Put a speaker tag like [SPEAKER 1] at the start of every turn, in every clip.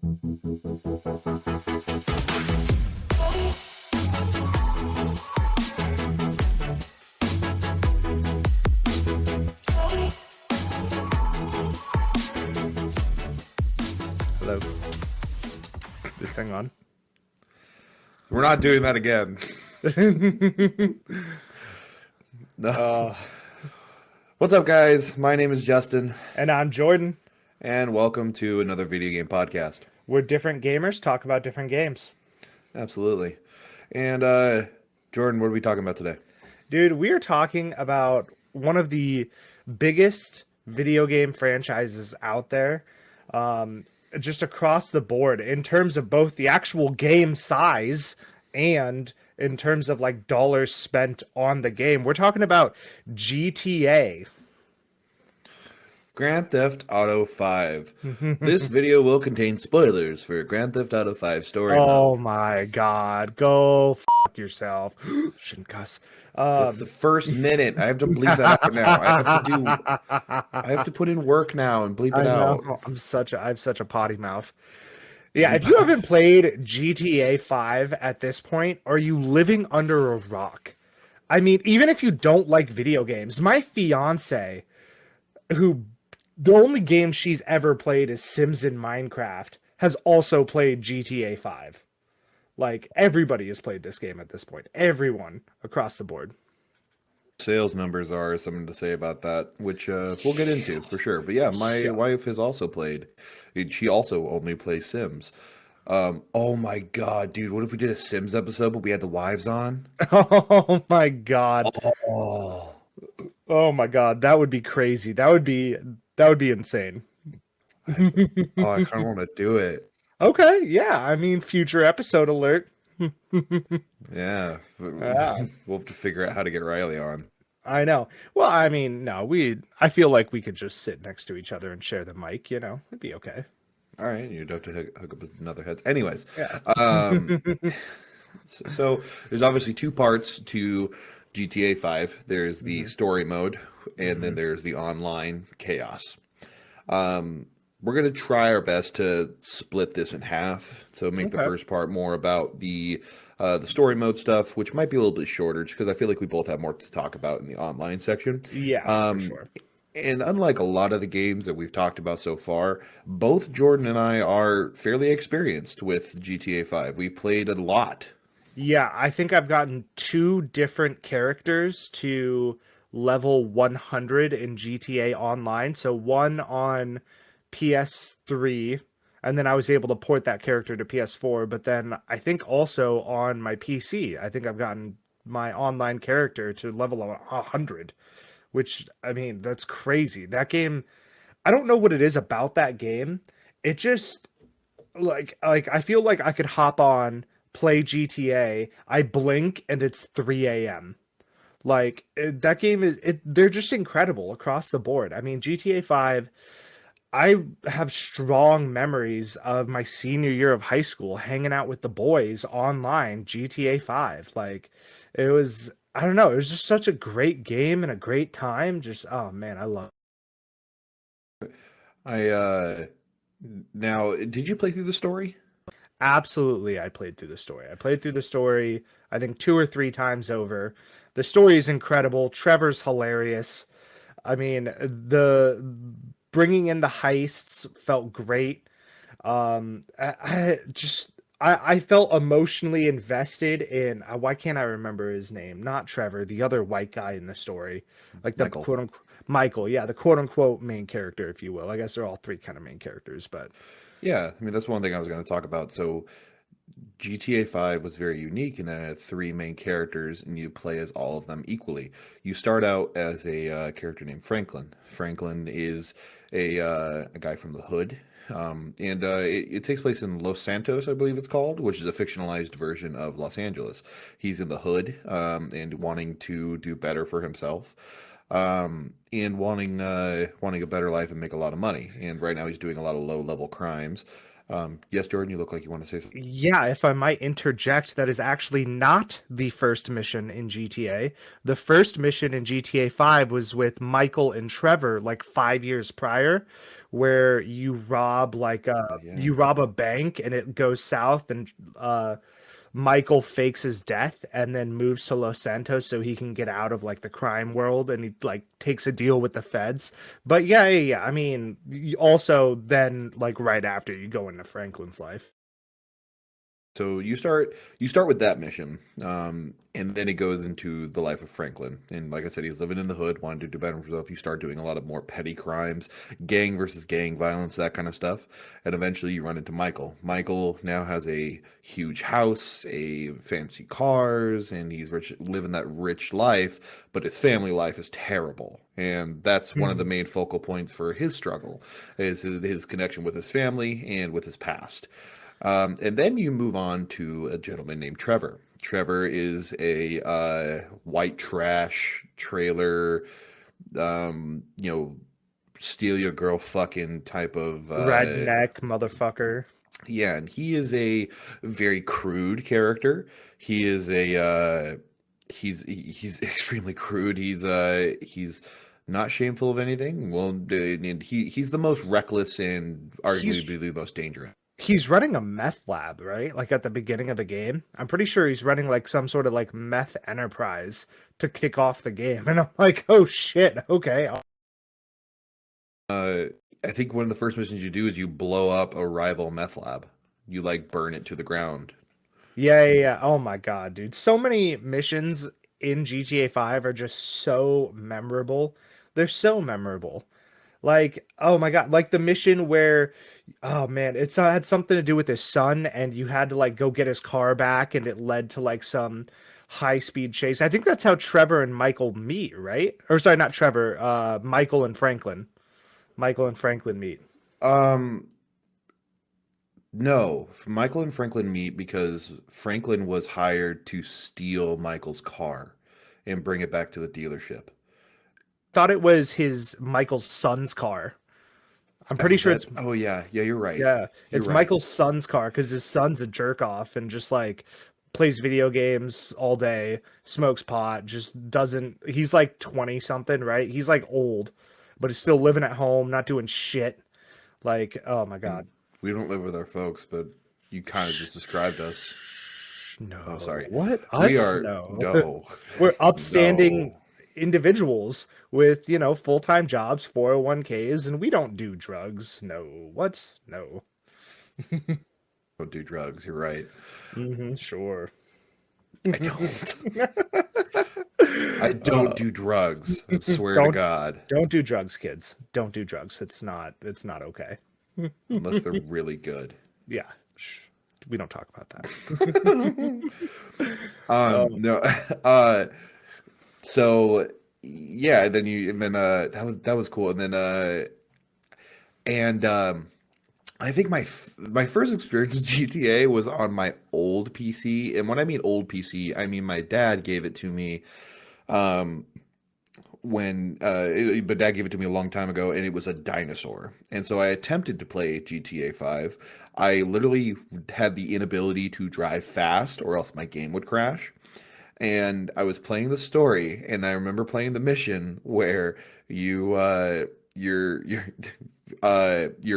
[SPEAKER 1] Hello. This thing on?
[SPEAKER 2] We're not doing that again. No. What's up, guys? My name is Justin,
[SPEAKER 1] And I'm Jordan.
[SPEAKER 2] and welcome to another video game podcast.
[SPEAKER 1] We're different gamers, talk about different games.
[SPEAKER 2] Absolutely. And Jordan, what are we talking about today?
[SPEAKER 1] Dude, we are talking about one of the biggest video game franchises out there, just across the board in terms of both the actual game size and in terms of like dollars spent on the game. We're talking about GTA.
[SPEAKER 2] Grand Theft Auto 5. This video will contain spoilers for Grand Theft Auto 5 story
[SPEAKER 1] Oh
[SPEAKER 2] mode.
[SPEAKER 1] my god, go fuck yourself. Shouldn't cuss.
[SPEAKER 2] That's the first minute. I have to bleep that out now. I have to put in work now and bleep
[SPEAKER 1] I
[SPEAKER 2] it out.
[SPEAKER 1] know. I have such a potty mouth. Yeah, if you haven't played GTA 5 at this point, are you living under a rock? I mean, even if you don't like video games, my fiance, who the only game she's ever played is Sims and Minecraft, has also played GTA 5. Like, everybody has played this game at this point. Everyone across the board.
[SPEAKER 2] Sales numbers are something to say about that, which we'll get into for sure. But yeah, my wife has also played. She also only plays Sims. Oh my god, dude! What if we did a Sims episode, but we had the wives on?
[SPEAKER 1] Oh my god.
[SPEAKER 2] Oh,
[SPEAKER 1] Oh my god, that would be crazy. That would be insane.
[SPEAKER 2] I kind of want to do it.
[SPEAKER 1] Okay, yeah. I mean, future episode alert.
[SPEAKER 2] Yeah,
[SPEAKER 1] Yeah.
[SPEAKER 2] we'll have to figure out how to get Riley on.
[SPEAKER 1] I know. Well, I mean, no, I feel like we could just sit next to each other and share the mic, It'd be okay.
[SPEAKER 2] All right, you'd have to hook up with another head. Anyways,
[SPEAKER 1] Yeah.
[SPEAKER 2] so there's obviously two parts to GTA 5. There's the story mode, and then there's the online chaos. We're going to try our best to split this in half. So make the
[SPEAKER 1] Okay.
[SPEAKER 2] first part more about the story mode stuff, which might be a little bit shorter, just because I feel like we both have more to talk about in the online section.
[SPEAKER 1] Yeah, for sure.
[SPEAKER 2] And unlike a lot of the games that we've talked about so far, both Jordan and I are fairly experienced with GTA 5. We played a lot.
[SPEAKER 1] Yeah, I think I've gotten 2 different characters to level 100 in GTA Online. So one on PS3, and then I was able to port that character to PS4. But then I think also on my PC, I think I've gotten my online character to level 100, which, I mean, that's crazy. That game, I don't know what it is about that game. It just, like I feel like I could hop on, play GTA, I blink, and it's 3 a.m. Like, that game they're just incredible across the board. I mean, GTA 5, I have strong memories of my senior year of high school hanging out with the boys online, GTA 5. Like, it was, I don't know, it was just such a great game and a great time. Just, oh man, I love
[SPEAKER 2] I Now, did you play through the story?
[SPEAKER 1] Absolutely, I played through the story. I played through the story, I think 2 or 3 times over. The story is incredible. Trevor's hilarious. I mean, the bringing in the heists felt great. I felt emotionally invested in why can't I remember his name? Not Trevor, the other white guy in the story, like the
[SPEAKER 2] Michael.
[SPEAKER 1] quote unquote Michael, yeah, the quote unquote main character, if you will. I guess they're all 3 kind of main characters, but
[SPEAKER 2] Yeah, I mean, that's one thing I was going to talk about. So GTA 5 was very unique in that it had 3 main characters, and you play as all of them equally. You start out as a character named Franklin. Franklin is a guy from the hood, and it takes place in Los Santos, I believe it's called, which is a fictionalized version of Los Angeles. He's in the hood and wanting to do better for himself. And wanting a better life and make a lot of money. And right now he's doing a lot of low level crimes. Yes, Jordan, you look like you want to say something.
[SPEAKER 1] Yeah, if I might interject, that is actually not the first mission in GTA. The first mission in GTA 5 was with Michael and Trevor like 5 years prior, where
[SPEAKER 2] Yeah.
[SPEAKER 1] you rob a bank and it goes south and Michael fakes his death and then moves to Los Santos so he can get out of like the crime world and he like takes a deal with the feds. But yeah. I mean, also then like right after you go into Franklin's life.
[SPEAKER 2] So you start with that mission, and then it goes into the life of Franklin. And like I said, he's living in the hood, wanting to do better for himself. You start doing a lot of more petty crimes, gang versus gang violence, that kind of stuff. And eventually, you run into Michael. Michael now has a huge house, a fancy cars, and he's rich, living that rich life. But his family life is terrible, and that's one of the main focal points for his struggle, is his connection with his family and with his past. And then you move on to a gentleman named Trevor. Trevor is a white trash trailer, you know, steal your girl fucking type of
[SPEAKER 1] Redneck motherfucker.
[SPEAKER 2] yeah, and he is a very crude character. He is a he's extremely crude. He's not shameful of anything. Well, and he's the most reckless and
[SPEAKER 1] He's
[SPEAKER 2] arguably the most dangerous.
[SPEAKER 1] he's running a meth lab, right? Like at the beginning of the game. I'm pretty sure he's running like some sort of like meth enterprise to kick off the game. And I'm like, "Oh shit. Okay."
[SPEAKER 2] Uh, I think one of the first missions you do is you blow up a rival meth lab. You like burn it to the ground.
[SPEAKER 1] Yeah. Oh my God, dude. So many missions in GTA 5 are just so memorable. They're so memorable. Like, oh my God, like the mission where, oh man, it's had something to do with his son, and you had to like go get his car back, and it led to like some high speed chase. I think that's how Trevor and Michael meet, right? Or sorry, not Trevor, Michael and Franklin. Michael and Franklin meet.
[SPEAKER 2] Um, no, Michael and Franklin meet because Franklin was hired to steal Michael's car and bring it back to the dealership.
[SPEAKER 1] Thought it was his Michael's son's car. I'm pretty
[SPEAKER 2] Oh,
[SPEAKER 1] sure it's
[SPEAKER 2] oh yeah, yeah, you're right.
[SPEAKER 1] yeah,
[SPEAKER 2] You're
[SPEAKER 1] it's
[SPEAKER 2] right.
[SPEAKER 1] Michael's son's car because his son's a jerk off and just like plays video games all day, smokes pot, just doesn't. He's like 20 something, right? He's like old, but he's still living at home, not doing shit. Like, oh my
[SPEAKER 2] And
[SPEAKER 1] God.
[SPEAKER 2] we don't live with our folks, but you kind of just described us. Oh,
[SPEAKER 1] No,
[SPEAKER 2] sorry.
[SPEAKER 1] what?
[SPEAKER 2] We
[SPEAKER 1] Us?
[SPEAKER 2] are
[SPEAKER 1] No.
[SPEAKER 2] no,
[SPEAKER 1] We're upstanding
[SPEAKER 2] no.
[SPEAKER 1] individuals with, full-time jobs, 401ks, and we don't do drugs. No. What? No.
[SPEAKER 2] Don't do drugs. You're right.
[SPEAKER 1] Sure.
[SPEAKER 2] I don't. I don't
[SPEAKER 1] Uh,
[SPEAKER 2] do drugs. I swear to
[SPEAKER 1] don't
[SPEAKER 2] God,
[SPEAKER 1] don't do drugs, kids. Don't do drugs. It's not okay.
[SPEAKER 2] unless they're really good.
[SPEAKER 1] Yeah. Shh. We don't talk about that. Um,
[SPEAKER 2] No. Uh, so yeah, then that was cool, and then and I think my first experience with GTA was on my old PC, and when I mean old PC, I mean my dad gave it to me um my dad gave it to me a long time ago, and it was a dinosaur. And so I attempted to play GTA 5. I literally had the inability to drive fast, or else my game would crash. And I was playing the story, and I remember playing the mission where you your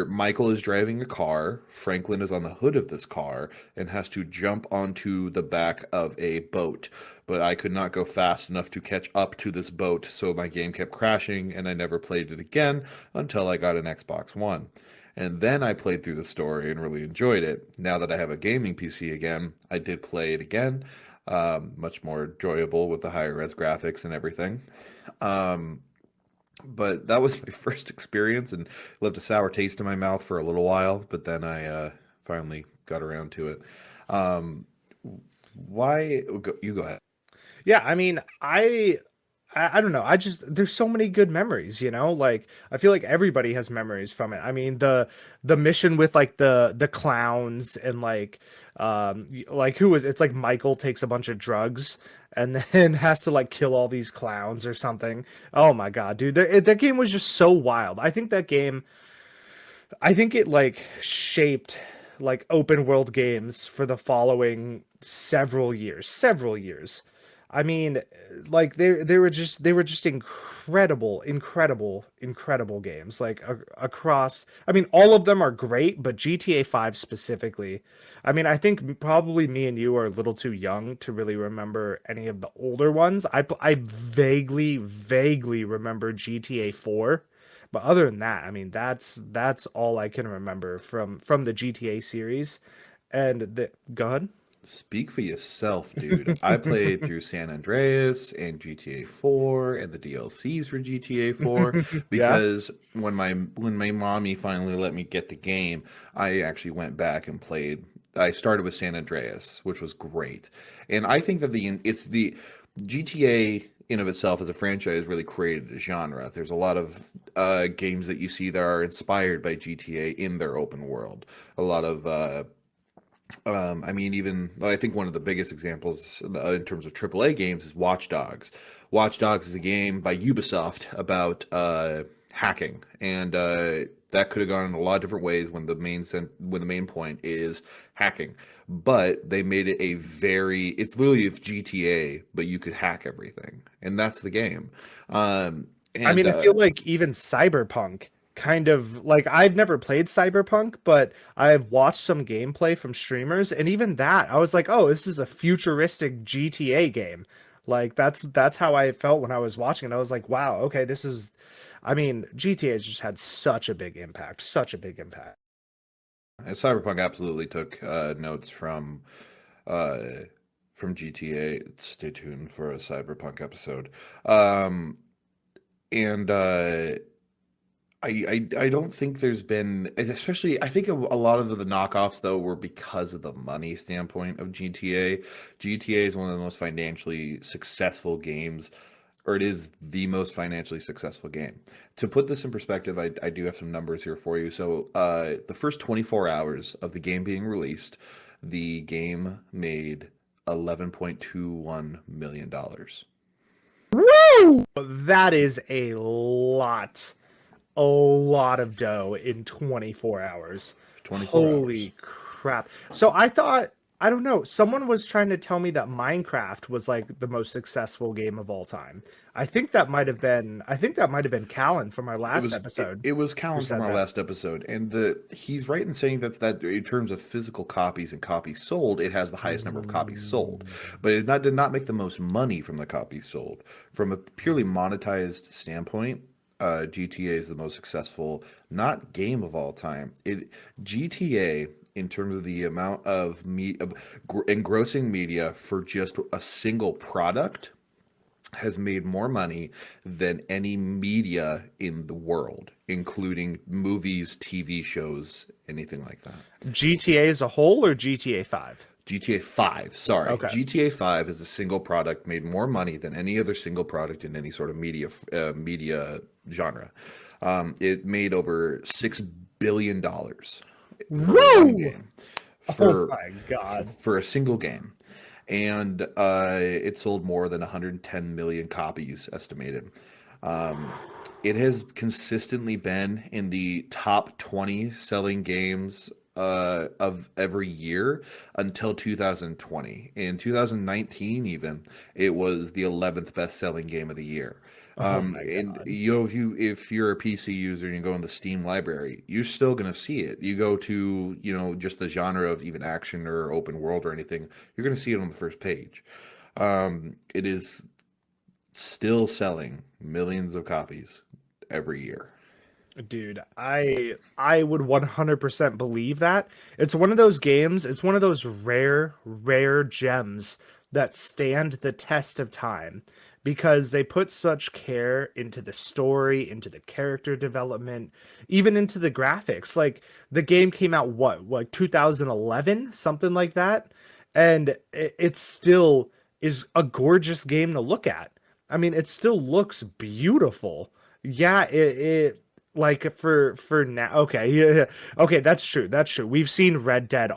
[SPEAKER 2] Michael is driving a car. Franklin is on the hood of this car and has to jump onto the back of a boat. But I could not go fast enough to catch up to this boat, so my game kept crashing, and I never played it again until I got an Xbox One. And then I played through the story and really enjoyed it. Now that I have a gaming PC again, I did play it again. Much more enjoyable with the higher res graphics and everything. Um, but that was my first experience and left a sour taste in my mouth for a little while, but then I finally got around to it. Um, why? You go ahead.
[SPEAKER 1] yeah, I mean, I don't know. I just there's so many good memories, Like I feel like everybody has memories from it. I mean, the mission with like the clowns and like who is it's like Michael takes a bunch of drugs and then has to like kill all these clowns or something. Oh my God, dude. That game was just so wild. I think it like shaped like open world games for the following several years. I mean, like they were just incredible games. Like across, I mean, all of them are great, but GTA 5 specifically. I mean, I think probably me and you are a little too young to really remember any of the older ones. I vaguely remember GTA 4, but other than that, I mean, that's all I can remember from the GTA series. And the go ahead.
[SPEAKER 2] Speak for yourself, dude. I played through San Andreas and GTA 4 and the DLCs for GTA 4
[SPEAKER 1] Yeah.
[SPEAKER 2] because when my mommy finally let me get the game, I actually went back and played. I started with San Andreas, which was great. And I think that the GTA in of itself as a franchise really created a genre. There's a lot of games that you see that are inspired by GTA in their open world. A lot of I mean, even I think one of the biggest examples in terms of AAA games is Watch Dogs. Watch Dogs is a game by Ubisoft about hacking, and that could have gone in a lot of different ways when the main point is hacking. But they made it a very it's literally a GTA, but you could hack everything, and that's the game. Um,
[SPEAKER 1] I
[SPEAKER 2] and
[SPEAKER 1] mean, I feel like even Cyberpunk kind of like I've never played Cyberpunk, but I've watched some gameplay from streamers, and even that, I was like, "Oh, this is a futuristic GTA game." Like that's how I felt when I was watching it. I was like, "Wow, okay, this is." I mean, GTA has just had such a big impact, such a big impact.
[SPEAKER 2] Cyberpunk absolutely took notes uh, from GTA. Stay tuned for a Cyberpunk episode. Um, and I don't think there's been, especially, I think a lot of the knockoffs, though, were because of the money standpoint of GTA. GTA is one of the most financially successful games, or it is the most financially successful game. To put this in perspective, I do have some numbers here for you. So, the first 24 hours of the game being released, the game made $11.21 million.
[SPEAKER 1] Woo! That is a lot of dough in 24 hours.
[SPEAKER 2] 24 hours.
[SPEAKER 1] Holy crap. So I thought, I don't know, someone was trying to tell me that Minecraft was like the most successful game of all time. I think that might have been Callan from our
[SPEAKER 2] It
[SPEAKER 1] last
[SPEAKER 2] was
[SPEAKER 1] episode
[SPEAKER 2] it was
[SPEAKER 1] who
[SPEAKER 2] Callum from
[SPEAKER 1] said
[SPEAKER 2] our
[SPEAKER 1] that.
[SPEAKER 2] last episode, and he's right in saying that in terms of physical copies and copies sold, it has the highest number of copies sold,
[SPEAKER 1] Mm.
[SPEAKER 2] but it did not make the most money from the copies sold. From a purely monetized standpoint, GTA is the most successful, not game of all time. It GTA in terms of the amount of engrossing media for just a single product has made more money than any media in the world, including movies, TV shows, anything like that.
[SPEAKER 1] GTA as a whole or GTA 5?
[SPEAKER 2] GTA 5, sorry.
[SPEAKER 1] Okay.
[SPEAKER 2] GTA 5 is a single product made more money than any other single product in any sort of media genre. It made over $6 billion for one
[SPEAKER 1] Woo!
[SPEAKER 2] game,
[SPEAKER 1] Oh
[SPEAKER 2] for
[SPEAKER 1] my God.
[SPEAKER 2] for a single game. And it sold more than 110 million copies estimated. Um, it has consistently been in the top 20 selling games of every year until 2020. In 2019, even it was the 11th best selling game of the year.
[SPEAKER 1] Oh my
[SPEAKER 2] And
[SPEAKER 1] God.
[SPEAKER 2] you know, if you're a PC user and you go in the Steam library, you're still gonna see it. You go to just the genre of even action or open world or anything, you're gonna see it on the first page. It is still selling millions of copies every year.
[SPEAKER 1] Dude, I would 100% believe that. It's one of those games, it's one of those rare gems that stand the test of time because they put such care into the story, into the character development, even into the graphics. Like the game came out what, like 2011, something like that, and it still is a gorgeous game to look at. I mean, it still looks beautiful. Yeah, it like for now. Okay, yeah. Okay, that's true. That's true. We've seen Red Dead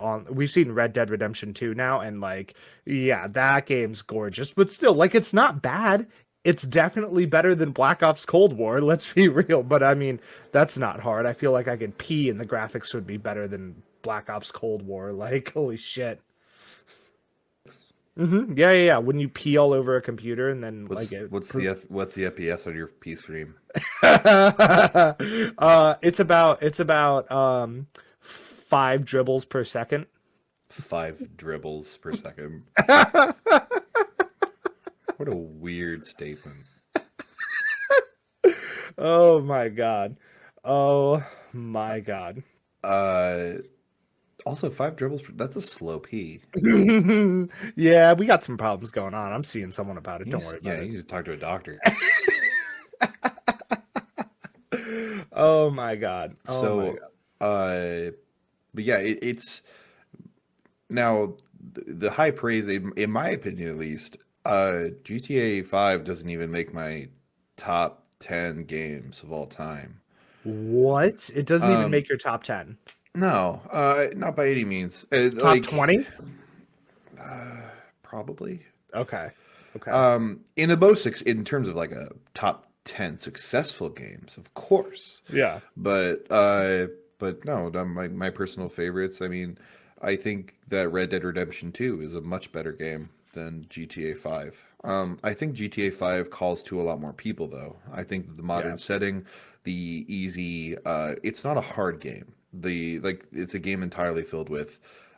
[SPEAKER 1] Redemption 2 now, and like yeah, that game's gorgeous, but still like it's not bad. It's definitely better than Black Ops Cold War, let's be real. But I mean, that's not hard. I feel like I could pee and the graphics would be better than Black Ops Cold War. Like, holy shit. Yeah, yeah, yeah. When you pee all over a computer and then like
[SPEAKER 2] What's
[SPEAKER 1] it.
[SPEAKER 2] what's the FPS on your P stream?
[SPEAKER 1] It's about 5 dribbles per second.
[SPEAKER 2] 5 dribbles per second. What a weird statement.
[SPEAKER 1] Oh my god. Oh my god.
[SPEAKER 2] Uh, Also 5 dribbles. That's a slow P.
[SPEAKER 1] Yeah, we got some problems going on. I'm seeing someone about it. Don't worry
[SPEAKER 2] Yeah,
[SPEAKER 1] about it.
[SPEAKER 2] you just talk to a doctor.
[SPEAKER 1] Oh my god. Oh my
[SPEAKER 2] So,
[SPEAKER 1] god.
[SPEAKER 2] uh, but yeah, it's now the high praise, in my opinion at least. GTA 5 doesn't even make my top 10 games of all time.
[SPEAKER 1] What? It doesn't even
[SPEAKER 2] Um,
[SPEAKER 1] make your top 10.
[SPEAKER 2] no, not by any means.
[SPEAKER 1] Top
[SPEAKER 2] Like
[SPEAKER 1] 20?
[SPEAKER 2] probably.
[SPEAKER 1] Okay. Okay.
[SPEAKER 2] In terms of like a top 10 successful games, of course.
[SPEAKER 1] Yeah.
[SPEAKER 2] But no, my personal favorites. I mean, I think that Red Dead Redemption 2 is a much better game than GTA 5. I think GTA 5 calls to a lot more people though. I think the
[SPEAKER 1] Yeah.
[SPEAKER 2] modern setting, the easy, it's not a hard game. It's a game entirely filled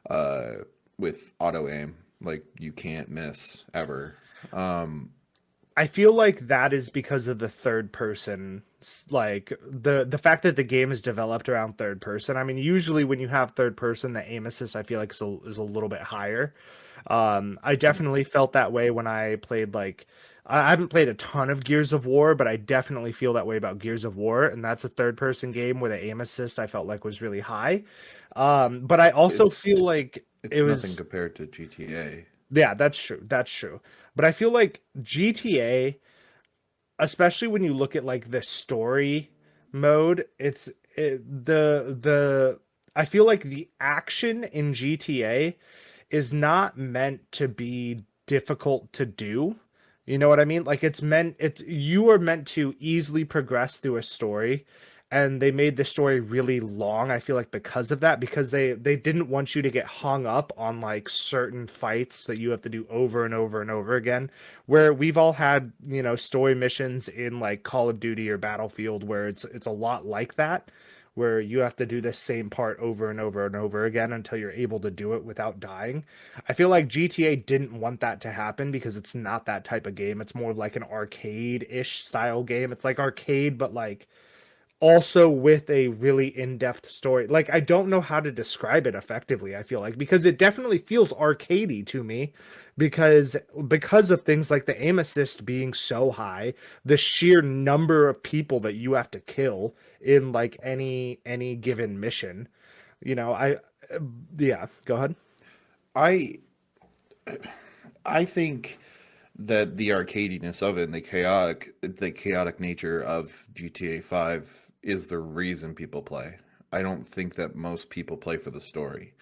[SPEAKER 2] uh with auto aim. Like you can't miss ever. Um,
[SPEAKER 1] I feel like that is because of the third person, like the fact that the game is developed around third person. I mean, usually when you have third person, the aim assist I feel like is a little bit higher. I definitely felt that way when I played like I haven't played a ton of Gears of War, but I definitely feel that way about Gears of War, and that's a third person game where the aim assist I felt like was really high. But I also
[SPEAKER 2] it's
[SPEAKER 1] feel like it
[SPEAKER 2] it's nothing
[SPEAKER 1] was
[SPEAKER 2] compared to GTA.
[SPEAKER 1] yeah, that's true. That's true. But I feel like GTA, especially when you look at like the story mode, the I feel like the action in GTA is not meant to be difficult to do. You know what I mean? Like it's you are meant to easily progress through a story, and they made the story really long. I feel like because of that, because they didn't want you to get hung up on like certain fights that you have to do over and over and over again. Where we've all had, story missions in like Call of Duty or Battlefield where it's a lot like that, where you have to do the same part over and over and over again until you're able to do it without dying. I feel like GTA didn't want that to happen because it's not that type of game. It's more of like an arcade-ish style game. It's like arcade, but like also with a really in-depth story. Like I don't know how to describe it effectively, I feel like, because it definitely feels arcadey to me because of things like the aim assist being so high, the sheer number of people that you have to kill in like any given mission. I yeah, go ahead.
[SPEAKER 2] I I think that the arcadiness of it and the chaotic nature of GTA 5 is the reason people play. I don't think that most people play for the story.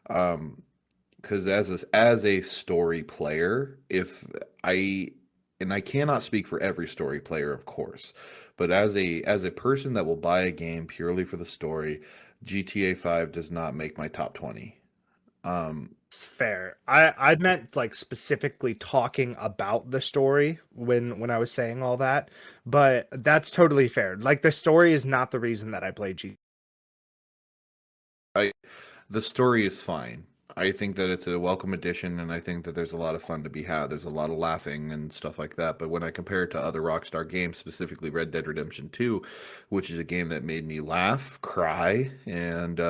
[SPEAKER 2] Because as a story player, if I and I cannot speak for every story player, of course, but as a person that will buy a game purely for the story, GTA 5 does not make my top 20. Um,
[SPEAKER 1] It's fair. I meant like specifically talking about the story when I was saying all that, but that's totally fair. Like the story is not the reason that I play G.
[SPEAKER 2] I The story is fine. I think that it's a welcome addition, and I think that there's a lot of fun to be had. There's a lot of laughing and stuff like that. But when I compare it to other Rockstar games, specifically Red Dead Redemption 2, which is a game that made me laugh, cry, and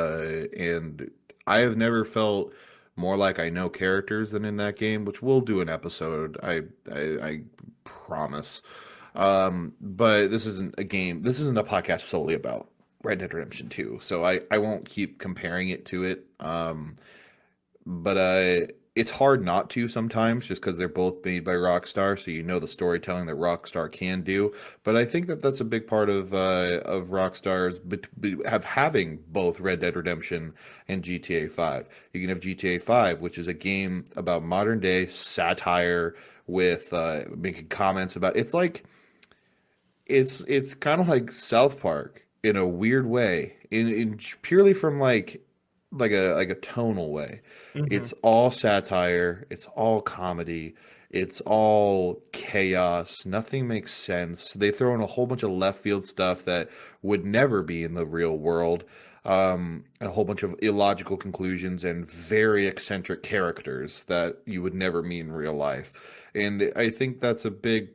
[SPEAKER 2] I have never felt more like I know characters than in that game, which we'll do an episode. I promise. But this isn't a game. This isn't a podcast solely about Red Dead Redemption 2, so I won't keep comparing it to it. But it's hard not to sometimes just because they're both made by Rockstar, so you know the storytelling that Rockstar can do. But I think that that's a big part of Rockstar's having both Red Dead Redemption and GTA 5. You can have GTA 5, which is a game about modern day satire with making comments about it's kind of like South Park in a weird way, in purely from like like a tonal way.
[SPEAKER 1] Hmm.
[SPEAKER 2] It's all satire, it's all comedy, it's all chaos. Nothing makes sense. They throw in a whole bunch of left field stuff that would never be in the real world. A whole bunch of illogical conclusions and very eccentric characters that you would never meet in real life. And I think that's a big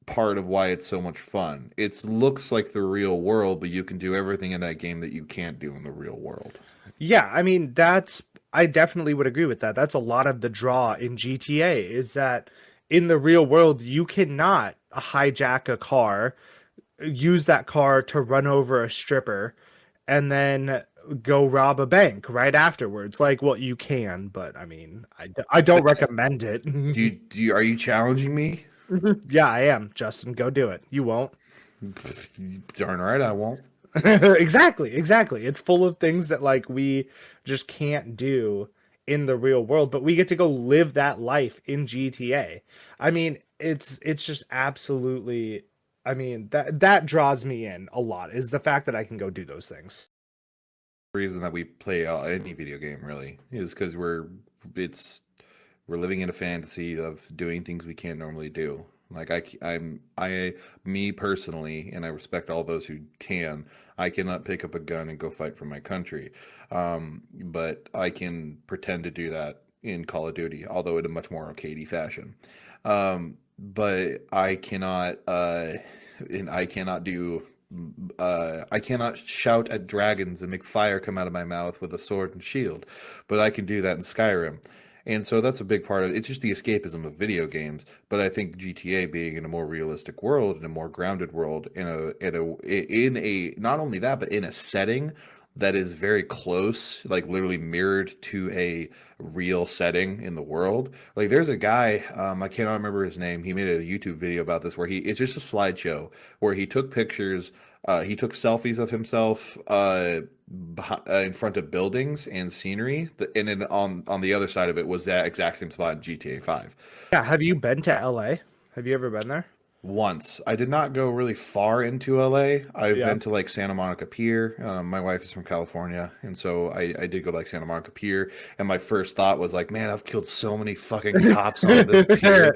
[SPEAKER 2] part of why it's so much fun. It looks like the real world, but you can do everything in that game that you can't do in the real world.
[SPEAKER 1] Yeah, I mean, I definitely would agree with that. That's a lot of the draw in GTA is that in the real world, you cannot hijack a car, use that car to run over a stripper, and then go rob a bank right afterwards. Like, well, you can, but I mean, I don't recommend it.
[SPEAKER 2] Are you challenging me?
[SPEAKER 1] Yeah, I am. Justin, go do it. You won't.
[SPEAKER 2] Darn right I won't.
[SPEAKER 1] Exactly, exactly. It's full of things that like we just can't do in the real world, but we get to go live that life in GTA. I mean, it's just absolutely I mean, that draws me in a lot is the fact that I can go do those things.
[SPEAKER 2] Reason that we play any video game really is because it's we're living in a fantasy of doing things we can't normally do. Like me personally, and I respect all those who can. I cannot pick up a gun and go fight for my country, but I can pretend to do that in Call of Duty, although in a much more arcadey fashion. But I cannot, and I cannot shout at dragons and make fire come out of my mouth with a sword and shield, but I can do that in Skyrim. And so that's a big part of it. It's just the escapism of video games. But I think GTA being in a more realistic world, in a more grounded world, in a not only that, but in a setting that is very close, like literally mirrored to a real setting in the world. Like there's a guy, I cannot remember his name. He made a YouTube video about this where it's just a slideshow where he took pictures, he took selfies of himself, in front of buildings and scenery, and then on the other side of it was that exact same spot in GTA 5.
[SPEAKER 1] Yeah, have you been to LA? Have you ever been there?
[SPEAKER 2] Once I did not go really far into LA. I've
[SPEAKER 1] Yeah.
[SPEAKER 2] been to like Santa Monica Pier. My wife is from California, and so I did go to like Santa Monica Pier. And my first thought was like, man, I've killed so many fucking cops on this pier.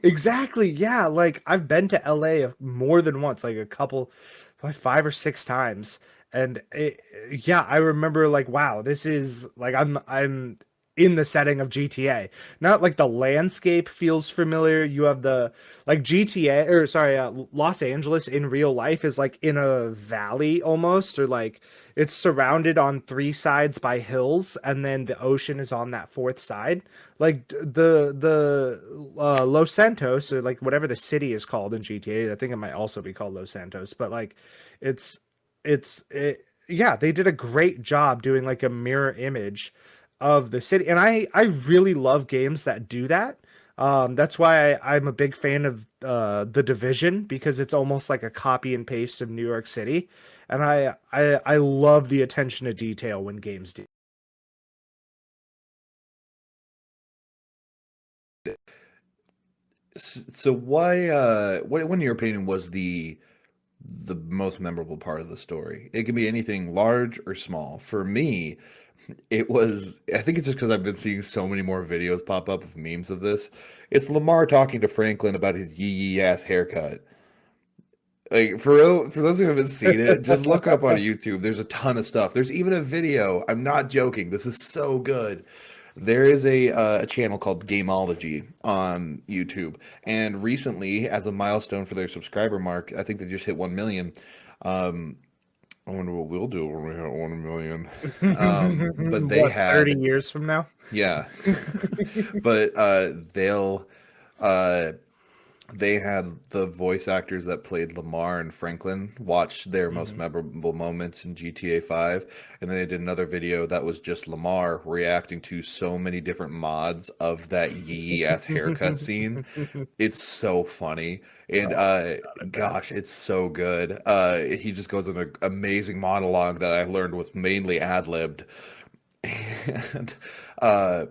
[SPEAKER 1] Exactly. Yeah, like I've been to LA more than once, like a couple, like 5 or 6 times. And yeah, I remember like, wow, this is like I'm in the setting of GTA. Not like the landscape feels familiar. You have the like GTA or sorry, Los Angeles in real life is like in a valley almost, or like it's surrounded on three sides by hills, and then the ocean is on that fourth side. Like the Los Santos or like whatever the city is called in GTA. I think it might also be called Los Santos, but like it's yeah, they did a great job doing like a mirror image of the city, and I really love games that do that. That's why I'm a big fan of The Division because it's almost like a copy and paste of New York City, and I love the attention to detail when games do.
[SPEAKER 2] So why what in your opinion was the most memorable part of the story? It can be anything large or small. For me, it was, I think it's just because I've been seeing so many more videos pop up of memes of this. It's Lamar talking to Franklin about his yee yee ass haircut. Like for those who haven't seen it, just look up on YouTube. There's a ton of stuff. There's even a video. I'm not joking. This is so good. There is a channel called Gameology on YouTube, and recently, as a milestone for their subscriber mark, I think they just hit 1 million. Um, I wonder what we'll do when we hit 1 million. But they
[SPEAKER 1] What, 30
[SPEAKER 2] had,
[SPEAKER 1] years from now?
[SPEAKER 2] yeah, but uh they had the voice actors that played Lamar and Franklin watch their most
[SPEAKER 1] Mhm.
[SPEAKER 2] memorable moments in GTA 5, and then they did another video that was just Lamar reacting to so many different mods of that yee ass haircut scene. It's so funny. And
[SPEAKER 1] Oh, I bet.
[SPEAKER 2] gosh, it's so good. He just goes in an amazing monologue that I learned was mainly ad-libbed. And uh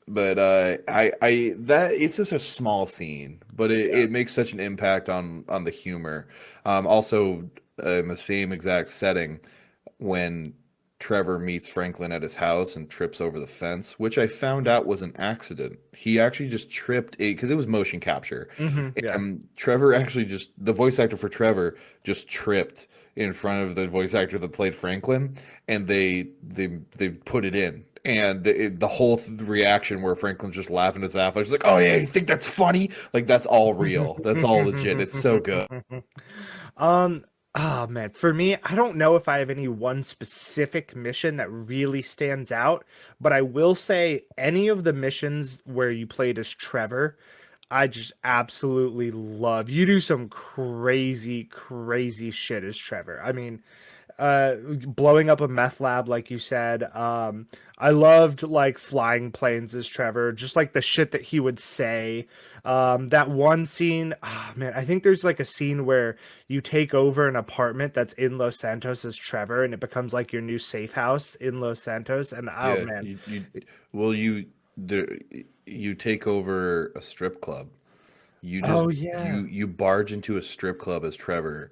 [SPEAKER 2] but I that it's just a small scene, but
[SPEAKER 1] Yeah.
[SPEAKER 2] it makes such an impact on the humor. Also, in the same exact setting, when Trevor meets Franklin at his house and trips over the fence, which I found out was an accident. He actually just tripped because it was motion capture.
[SPEAKER 1] Yeah.
[SPEAKER 2] And Trevor actually just, the voice actor for Trevor just tripped in front of the voice actor that played Franklin, and they put it in. And the whole reaction where Franklin's just laughing his ass off, he's like, "Oh yeah, you think that's funny?" Like that's all real. That's all legit. It's so good.
[SPEAKER 1] Um, oh man, for me, I don't know if I have any one specific mission that really stands out, but I will say any of the missions where you played as Trevor, I just absolutely love. You do some crazy, crazy shit as Trevor. I mean, blowing up a meth lab like you said. I loved like flying planes as Trevor, just like the shit that he would say. That one scene, man, I think there's like a scene where you take over an apartment that's in Los Santos as Trevor and it becomes like your new safe house in Los Santos, and oh
[SPEAKER 2] Yeah,
[SPEAKER 1] man.
[SPEAKER 2] well, there, you take over a strip club.
[SPEAKER 1] Oh yeah.
[SPEAKER 2] You barge into a strip club as Trevor,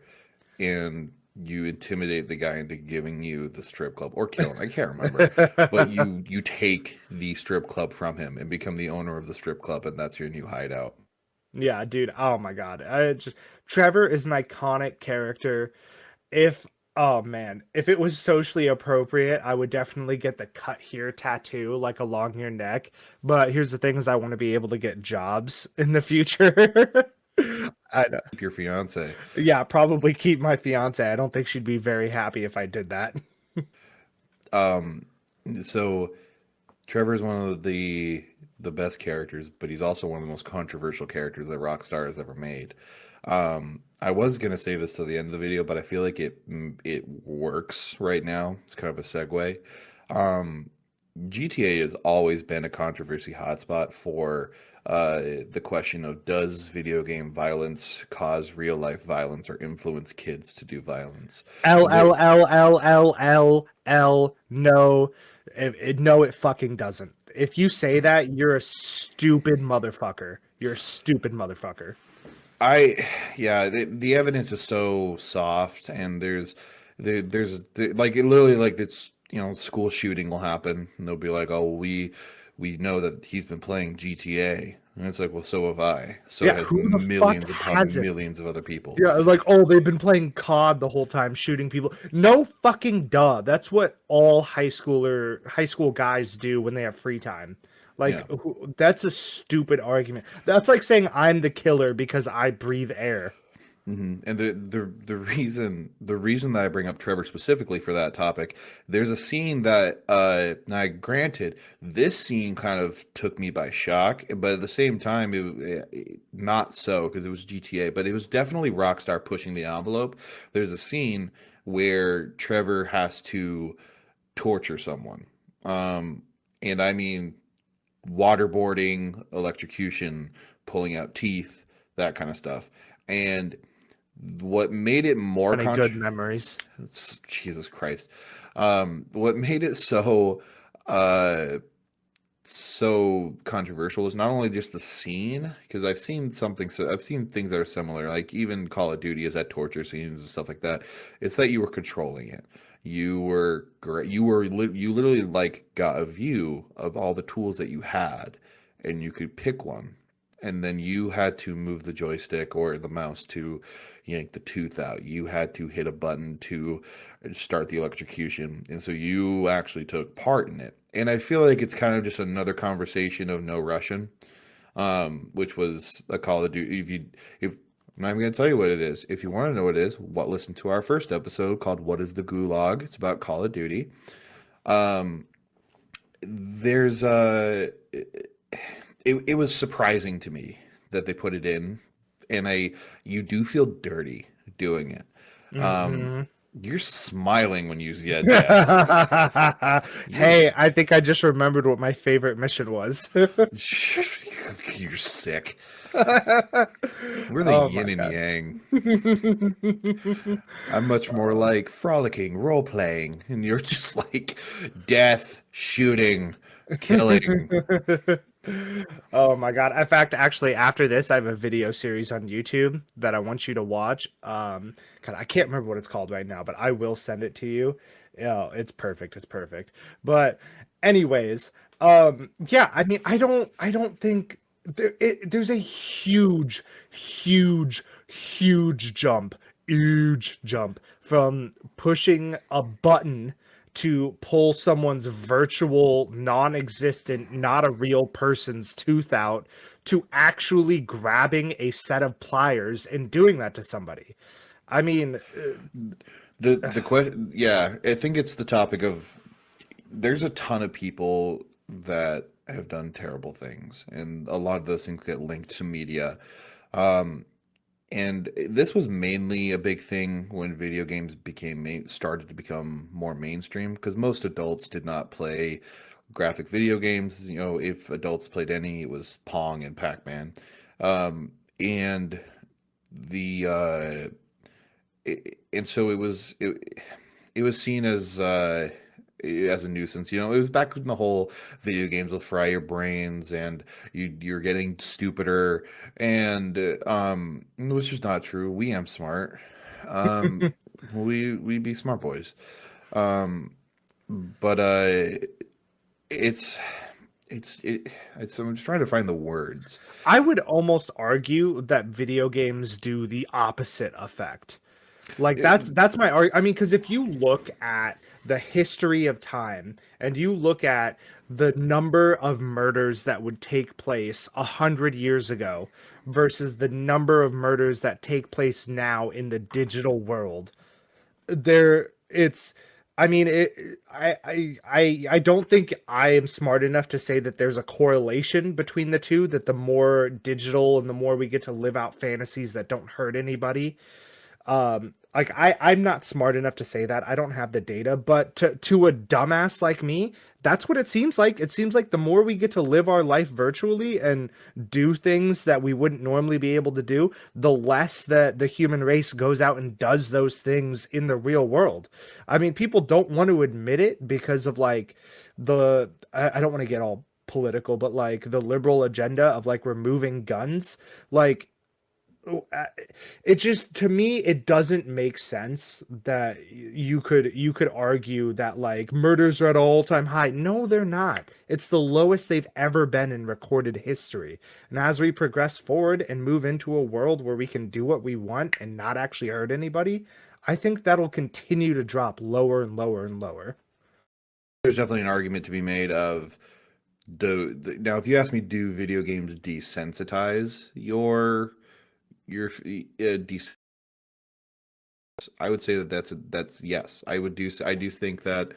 [SPEAKER 2] and you intimidate the guy into giving you the strip club or kill him. I can't remember, but you take the strip club from him and become the owner of the strip club, and that's your new hideout.
[SPEAKER 1] Yeah, dude. Oh my God. I just Trevor is an iconic character. If oh man, if it was socially appropriate, I would definitely get the cut here tattoo like along your neck. But here's the thing is I want to be able to get jobs in the future. I know.
[SPEAKER 2] Keep your fiance.
[SPEAKER 1] Yeah, probably keep my fiance. I don't think she'd be very happy if I did that.
[SPEAKER 2] Um, so Trevor's one of the best characters, but he's also one of the most controversial characters that Rockstar has ever made. I was gonna say this till the end of the video, but I feel like it works right now. It's kind of a segue. Um, GTA has always been a controversy hotspot for the question of does video game violence cause real life violence or influence kids to do violence?
[SPEAKER 1] L
[SPEAKER 2] And there,
[SPEAKER 1] L L L L L L no. No, it fucking doesn't. If you say that, you're a stupid motherfucker. You're a stupid motherfucker.
[SPEAKER 2] I yeah, the evidence is so soft, and like it literally like it's school shooting will happen, and they'll be like, oh, we know that he's been playing GTA, and it's like, well, so have I. So
[SPEAKER 1] Yeah,
[SPEAKER 2] has
[SPEAKER 1] who the fuck
[SPEAKER 2] millions upon
[SPEAKER 1] hasn't?
[SPEAKER 2] millions of other people.
[SPEAKER 1] Yeah, like, oh, they've been playing COD the whole time, shooting people. No fucking duh. That's what all high school guys do when they have free time. Like,
[SPEAKER 2] Yeah.
[SPEAKER 1] that's a stupid argument. That's like saying I'm the killer because I breathe air.
[SPEAKER 2] And the reason that I bring up Trevor specifically for that topic, there's a scene that now granted this scene kind of took me by shock, but at the same time not so because it was GTA, but it was definitely Rockstar pushing the envelope. There's a scene where Trevor has to torture someone. Um and I mean waterboarding, electrocution, pulling out teeth, that kind of stuff. And what made it more
[SPEAKER 1] Funny good memories.
[SPEAKER 2] Jesus Christ. What made it uh so controversial is not only just the scene, because I've seen things that are similar, like even Call of Duty has had torture scenes and stuff like that. It's that you were controlling it. You literally like got a view of all the tools that you had, and you could pick one, and then you had to move the joystick or the mouse to yank the tooth out. You had to hit a button to start the electrocution. And so you actually took part in it. And I feel like it's kind of just another conversation of no Russian, which was a Call of Duty. If I'm not even going to tell you what it is. If you want to know what it is, listen to our first episode called "What Is the Gulag?" It's about Call of Duty. Um, there's it was surprising to me that they put it in, and you do feel dirty doing it.
[SPEAKER 1] Hmm.
[SPEAKER 2] You're smiling when you said yes. You're
[SPEAKER 1] Hey, I think I just remembered what my favorite mission was.
[SPEAKER 2] you're sick. We're the
[SPEAKER 1] Oh my
[SPEAKER 2] yin and
[SPEAKER 1] God.
[SPEAKER 2] yang. I'm much more like frolicking, role playing, and you're just like death, shooting, killing.
[SPEAKER 1] Oh my God. In fact, actually, after this, I have a video series on YouTube that I want you to watch. God, I can't remember what it's called right now, but I will send it to you. Yeah, it's perfect. It's perfect. But anyways, yeah, I mean, I don't think there's a huge jump from pushing a button to pull someone's virtual, non-existent, not a real person's tooth out to actually grabbing a set of pliers and doing that to somebody. I mean,
[SPEAKER 2] The question, yeah, I think it's the topic of there's a ton of people that have done terrible things, and a lot of those things get linked to media. Um, and this was mainly a big thing when video games started to become more mainstream because most adults did not play graphic video games. You know, if adults played any, it was Pong and Pac-Man. And the and so it was seen as a nuisance. You know, it was back when the whole video games will fry your brains and you're getting stupider, and it was just not true. We am smart. Um, we be smart boys. Um, but it's it's it, I'm just trying to find the words.
[SPEAKER 1] I would almost argue that video games do the opposite effect. Like
[SPEAKER 2] It,
[SPEAKER 1] that's my argument. I mean, because if you look at the history of time and you look at the number of murders that would take place 100 years ago versus the number of murders that take place now in the digital world, there it's I mean I don't think I am smart enough to say that there's a correlation between the two, that the more digital and the more we get to live out fantasies that don't hurt anybody, like I'm not smart enough to say that. I don't have the data, but to a dumbass like me, that's what it seems like. It seems like the more we get to live our life virtually and do things that we wouldn't normally be able to do, the less that the human race goes out and does those things in the real world. I mean, people don't want to admit it because of like I don't want to get all political, but like the liberal agenda of like removing guns. Like it just, to me, it doesn't make sense that you could argue that like murders are at an all-time high. No, they're not. It's the lowest they've ever been in recorded history. And as we progress forward and move into a world where we can do what we want and not actually hurt anybody, I think that'll continue to drop lower and lower and lower.
[SPEAKER 2] there's definitely an argument to be made of now. If you ask me, do video games desensitize your I would say that that's yes. I do think that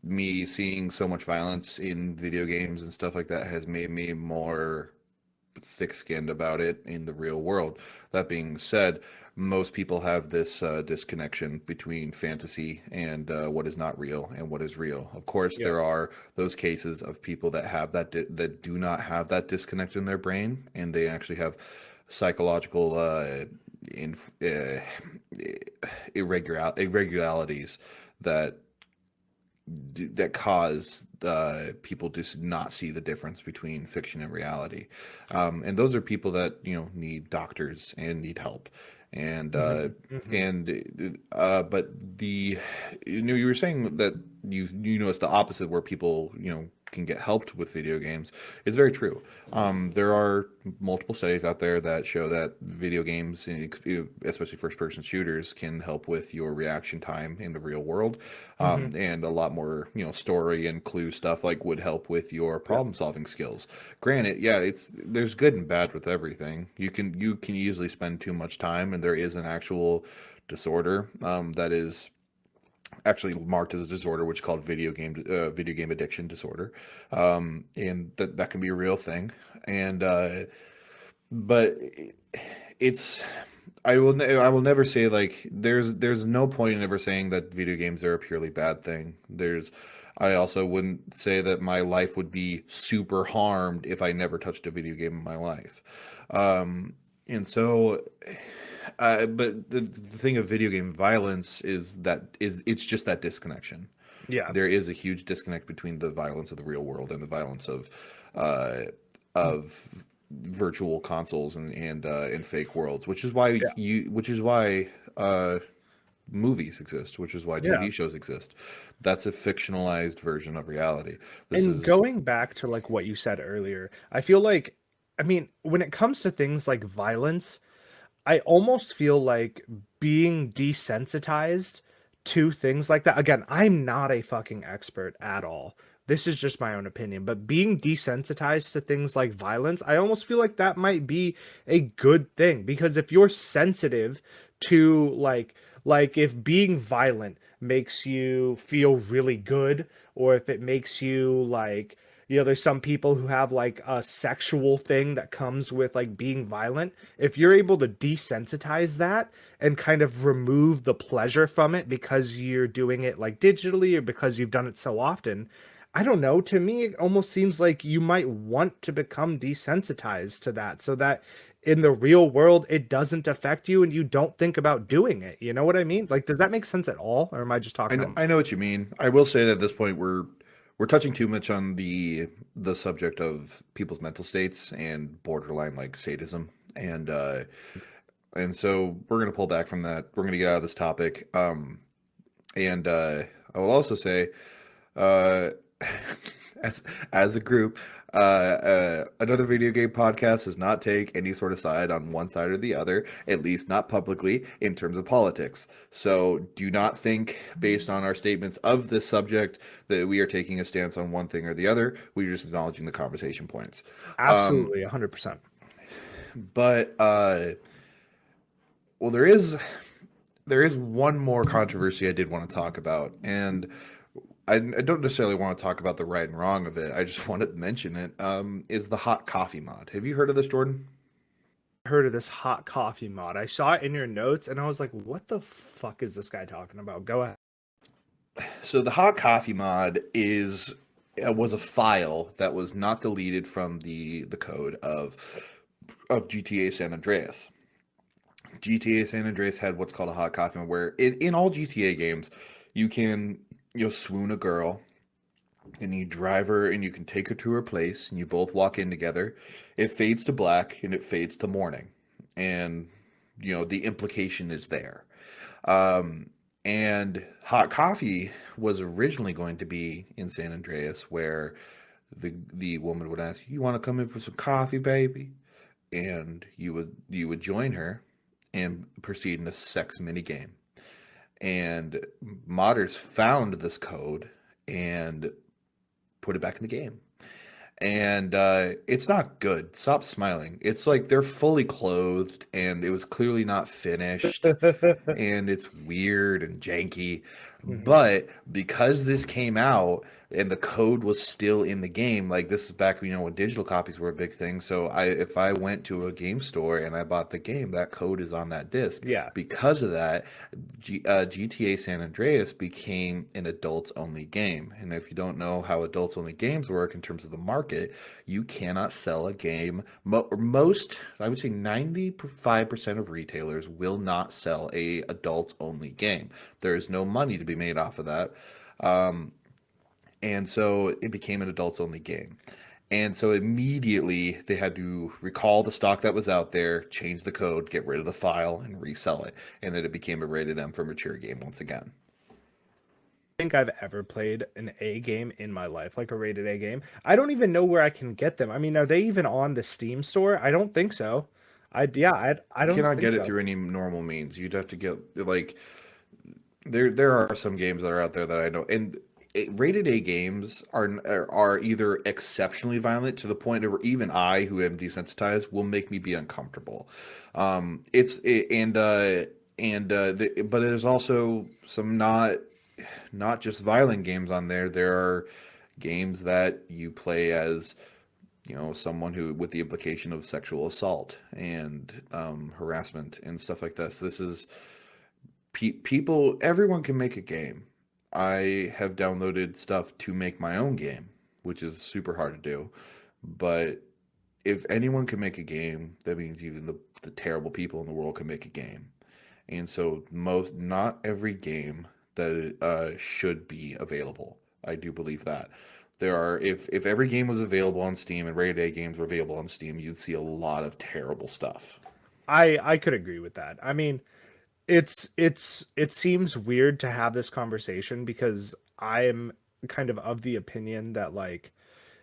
[SPEAKER 2] me seeing so much violence in video games and stuff like that has made me more thick-skinned about it in the real world. That being said, most people have this disconnection between fantasy and what is not real and what is real. Of course,
[SPEAKER 1] Yeah.
[SPEAKER 2] there are those cases of people that have that do not have that disconnect in their brain, and they actually have psychological in, uh, irregularities that cause people to not see the difference between fiction and reality, and those are people that need doctors and need help, and
[SPEAKER 1] Hmm. Hmm.
[SPEAKER 2] but you were saying that you know it's the opposite where people can get helped with video games. It's very true. There are multiple studies out there that show that video games, especially first-person shooters, can help with your reaction time in the real world,
[SPEAKER 1] Hmm.
[SPEAKER 2] and a lot more, story and clue stuff like would help with your
[SPEAKER 1] Yeah.
[SPEAKER 2] problem-solving skills. Granted, yeah, there's good and bad with everything. You can easily spend too much time, and there is an actual disorder that is actually marked as a disorder, which is called video game addiction disorder, and that can be a real thing. And but it's I will never say like there's no point in ever saying that video games are a purely bad thing. I also wouldn't say that my life would be super harmed if I never touched a video game in my life. And so but the thing of video game violence is it's just that disconnection.
[SPEAKER 1] Yeah.
[SPEAKER 2] There is a huge disconnect between the violence of the real world and the violence uh, of virtual consoles and fake worlds, which is why
[SPEAKER 1] Yeah.
[SPEAKER 2] which is why uh, movies exist, which is why
[SPEAKER 1] Yeah.
[SPEAKER 2] TV shows exist. That's a fictionalized version of reality. This
[SPEAKER 1] And
[SPEAKER 2] is
[SPEAKER 1] going back to like what you said earlier, I feel like, I mean, when it comes to things like violence, I almost feel like being desensitized to things like that. Again, I'm not a fucking expert at all. This is just my own opinion, but being desensitized to things like violence, I almost feel like that might be a good thing because if you're sensitive to like if being violent makes you feel really good or if it makes you like there's some people who have like a sexual thing that comes with like being violent. If you're able to desensitize that and kind of remove the pleasure from it because you're doing it like digitally or because you've done it so often, I don't know. To me, it almost seems like you might want to become desensitized to that so that in the real world it doesn't affect you and you don't think about doing it. You know what I mean? Like, does that make sense at all? Or am I just talking out?
[SPEAKER 2] I know what you mean. I will say that at this point we're touching too much on the subject of people's mental states and borderline like sadism and so we're gonna pull back from that. We're gonna get out of this topic. And I will also say, uh, as as a group, another video game podcast does not take any sort of side on one side or the other, at least not publicly in terms of politics. So do not think, based on our statements of this subject, that we are taking a stance on one thing or the other. We're just acknowledging the conversation points. Um,
[SPEAKER 1] Absolutely, 100%.
[SPEAKER 2] but well, there is one more controversy I did want to talk about, and I don't necessarily want to talk about the right and wrong of it. I just wanted to mention it. Is the hot coffee mod? Have you heard of this, Jordan?
[SPEAKER 1] Heard of this hot coffee mod. I saw it in your notes and I was like, what the fuck is this guy talking about? Go ahead.
[SPEAKER 2] So the hot coffee mod is was a file that was not deleted from the code of GTA San Andreas. GTA San Andreas had what's called a hot coffee mod, where in all GTA games, you can swoon a girl and you drive her and you can take her to her place and you both walk in together. It fades to black and it fades to morning, and the implication is there. um, and hot coffee was originally going to be in San Andreas, where the woman would ask, you want to come in for some coffee, baby? And you would join her and proceed in a sex mini game. And modders found this code and put it back in the game. And it's not good. Stop smiling. It's like they're fully clothed, and it was clearly not finished, and it's weird and janky.
[SPEAKER 1] Mhm.
[SPEAKER 2] But because this came out and the code was still in the game, like this is back, when digital copies were a big thing. So if I went to a game store and I bought the game, that code is on that disc.
[SPEAKER 1] Yeah.
[SPEAKER 2] Because of that, GTA San Andreas became an adults only game. And if you don't know how adults only games work in terms of the market, you cannot sell a game. Most, I would say 95% of retailers will not sell a adults only game. There is no money to be made off of that. Um, and so it became an adults only game. And so immediately they had to recall the stock that was out there, change the code, get rid of the file, and resell it. And then it became a rated M for mature game once again.
[SPEAKER 1] Think I've ever played an A game in my life, like a rated A game. I don't even know where I can get them. I mean, are they even on the Steam store? I don't think so. I
[SPEAKER 2] You
[SPEAKER 1] don't
[SPEAKER 2] cannot
[SPEAKER 1] think
[SPEAKER 2] get it
[SPEAKER 1] so.
[SPEAKER 2] through any normal means. You'd have to get like there are some games that are out there that I know, and rated A games are either exceptionally violent to the point where even I, who am desensitized, will make me be uncomfortable. It's it, but there's also some not just violent games on there. There are games that you play as someone who with the implication of sexual assault and harassment and stuff like this. This is people, everyone can make a game. I have downloaded stuff to make my own game, which is super hard to do. But if anyone can make a game, that means even the terrible people in the world can make a game. And so not every game that should be available. I do believe that. There are if every game was available on Steam and rated A games were available on Steam, you'd see a lot of terrible stuff.
[SPEAKER 1] I could agree with that. I mean, it seems weird to have this conversation because I'm kind of the opinion that like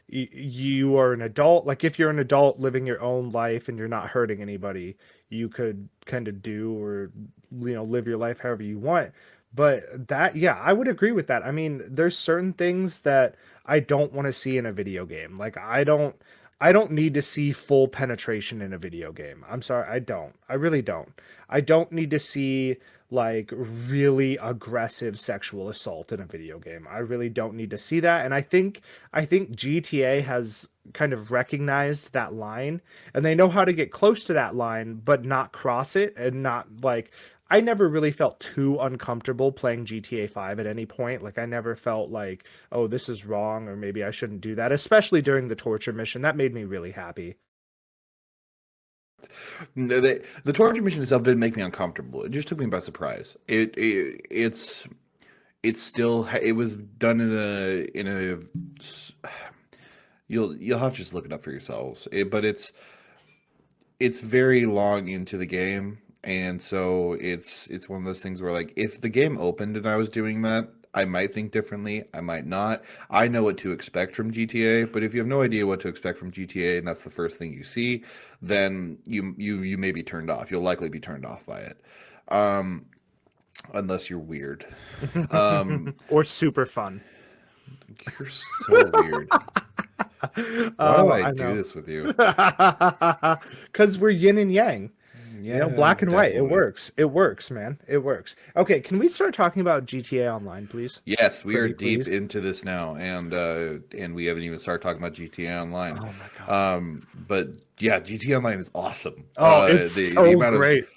[SPEAKER 1] you are an adult. Like if you're an adult living your own life and you're not hurting anybody, you could kind of do or live your life however you want. But that, yeah, I would agree with that. I mean, there's certain things that I don't want to see in a video game. Like I don't need to see full penetration in a video game. I'm sorry, I don't. I really don't. I don't need to see like really aggressive sexual assault in a video game. I really don't need to see that. And I think GTA has kind of recognized that line and they know how to get close to that line but not cross it and not like I never really felt too uncomfortable playing GTA 5 at any point. Like I never felt like, oh, this is wrong or maybe I shouldn't do that, especially during the torture mission. That made me really happy.
[SPEAKER 2] No, the torture mission itself didn't make me uncomfortable. It just took me by surprise. It's still it was done in a you'll have to just look it up for yourselves. But it's very long into the game, and so it's one of those things where like if the game opened and I was doing that, I might think differently. I might not. I know what to expect from GTA, but if you have no idea what to expect from GTA and that's the first thing you see, then you may be turned off. You'll likely be turned off by it, um, unless you're weird. Um,
[SPEAKER 1] Or super fun.
[SPEAKER 2] you're so weird. Why do I
[SPEAKER 1] I
[SPEAKER 2] do
[SPEAKER 1] know.
[SPEAKER 2] this with you?
[SPEAKER 1] Because we're yin and yang.
[SPEAKER 2] Yeah,
[SPEAKER 1] Black and white. It
[SPEAKER 2] definitely.
[SPEAKER 1] works. It works, man. It works. Okay, can we start talking about GTA Online, please?
[SPEAKER 2] Yes, we are
[SPEAKER 1] Pretty
[SPEAKER 2] deep
[SPEAKER 1] please.
[SPEAKER 2] into this now, and we haven't even started talking about GTA Online.
[SPEAKER 1] Oh my God.
[SPEAKER 2] But yeah, GTA Online is awesome.
[SPEAKER 1] Oh, it's
[SPEAKER 2] The
[SPEAKER 1] so
[SPEAKER 2] amount of
[SPEAKER 1] great.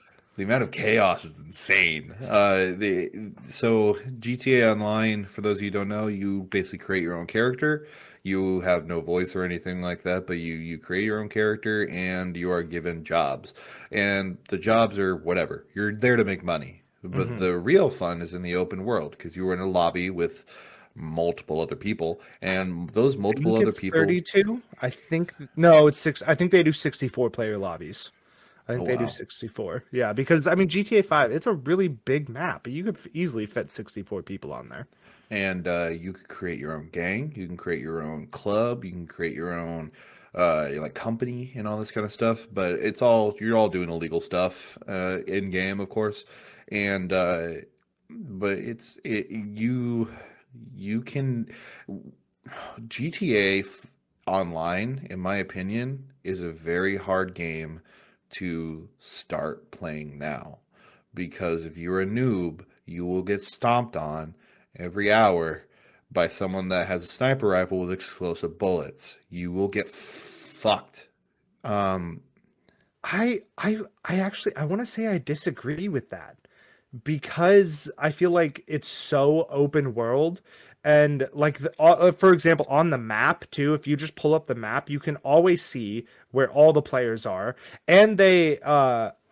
[SPEAKER 2] chaos is insane. So GTA Online, for those of you who don't know, you basically create your own character. You have no voice or anything like that, but you create your own character and you are given jobs. And the jobs are whatever. You're there to make money. But
[SPEAKER 1] Hmm.
[SPEAKER 2] the real fun is in the open world because you are in a lobby with multiple other people, and those
[SPEAKER 1] I
[SPEAKER 2] multiple
[SPEAKER 1] think
[SPEAKER 2] other
[SPEAKER 1] it's
[SPEAKER 2] people.
[SPEAKER 1] 32. I think no, it's six. I think they do 64 player lobbies. I
[SPEAKER 2] Oh
[SPEAKER 1] think they do
[SPEAKER 2] wow.
[SPEAKER 1] 64. Yeah, because I mean GTA 5, it's a really big map. You could easily fit 64 people on there.
[SPEAKER 2] And you could create your own gang, you can create your own club, you can create your own like company and all this kind of stuff, but you're all doing illegal stuff in game, of course. And but you can GTA Online, in my opinion, is a very hard game to start playing now. Because if you're a noob, you will get stomped on every hour by someone that has a sniper rifle with explosive bullets. You will get fucked. Um,
[SPEAKER 1] I actually I want to say I disagree with that because I feel like it's so open world and like for example on the map too, if you just pull up the map you can always see where all the players are. And they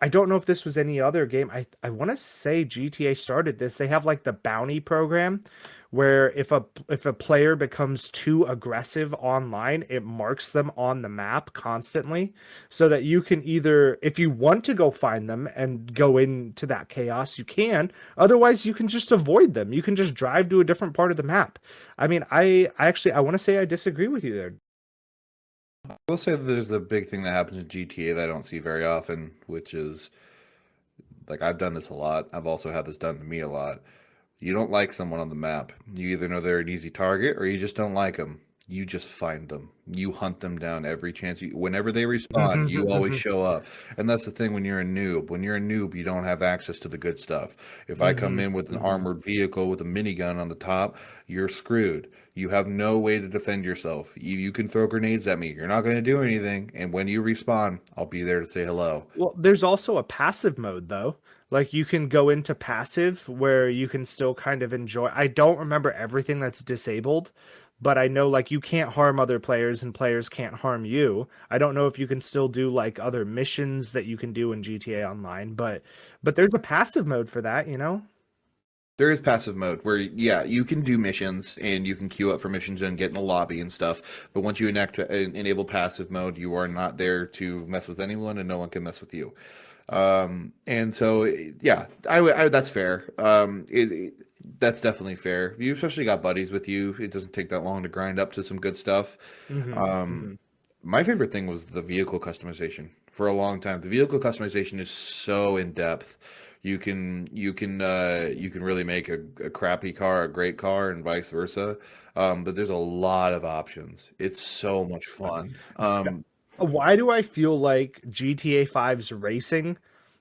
[SPEAKER 1] I don't know if this was any other game. I want to say GTA started this. They have like the bounty program where if a player becomes too aggressive online, it marks them on the map constantly so that you can either, if you want to go find them and go into that chaos, you can. Otherwise, you can just avoid them. You can just drive to a different part of the map. I mean, I actually I want to say I disagree with you there.
[SPEAKER 2] I will say that there's the big thing that happens in GTA that I don't see very often, which is like I've done this a lot. I've also had this done to me a lot. You don't like someone on the map. You either know they're an easy target or you just don't like them. You just find them. You hunt them down every chance you. Whenever they respawn, you always
[SPEAKER 1] Hmm.
[SPEAKER 2] show up. And that's the thing when you're a noob. When you're a noob, you don't have access to the good stuff. If I come
[SPEAKER 1] Hmm.
[SPEAKER 2] in with an
[SPEAKER 1] Hmm.
[SPEAKER 2] armored vehicle with a minigun on the top, you're screwed. You have no way to defend yourself. You can throw grenades at me. You're not going to do anything. And when you respawn, I'll be there to say hello.
[SPEAKER 1] Well, there's also a passive mode though. Like you can go into passive where you can still kind of enjoy. I don't remember everything that's disabled, but I know like you can't harm other players and players can't harm you. I don't know if you can still do like other missions that you can do in GTA Online, but there's a passive mode for that.
[SPEAKER 2] There is passive mode where, yeah, you can do missions and you can queue up for missions and get in the lobby and stuff. But once you enable passive mode, you are not there to mess with anyone and no one can mess with you. And so, yeah, that's fair. That's definitely fair. You especially got buddies with you. It doesn't take that long to grind up to some good stuff.
[SPEAKER 1] Hmm.
[SPEAKER 2] Um,
[SPEAKER 1] Hmm.
[SPEAKER 2] my favorite thing was the vehicle customization for a long time. The vehicle customization is so in depth. You can really make a crappy car a great car and vice versa. But there's a lot of options. It's so much fun.
[SPEAKER 1] Why do I feel like GTA 5's racing,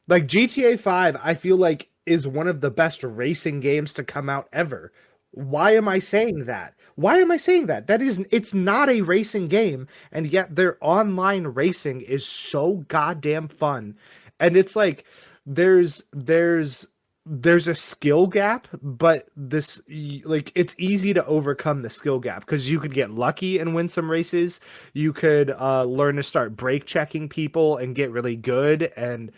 [SPEAKER 1] like GTA 5, I feel like is one of the best racing games to come out ever. Why am I saying that? Why am I saying that? It's not a racing game, and yet their online racing is so goddamn fun. And it's like there's a skill gap, but like it's easy to overcome the skill gap because you could get lucky and win some races. You could learn to start brake checking people and get really good. And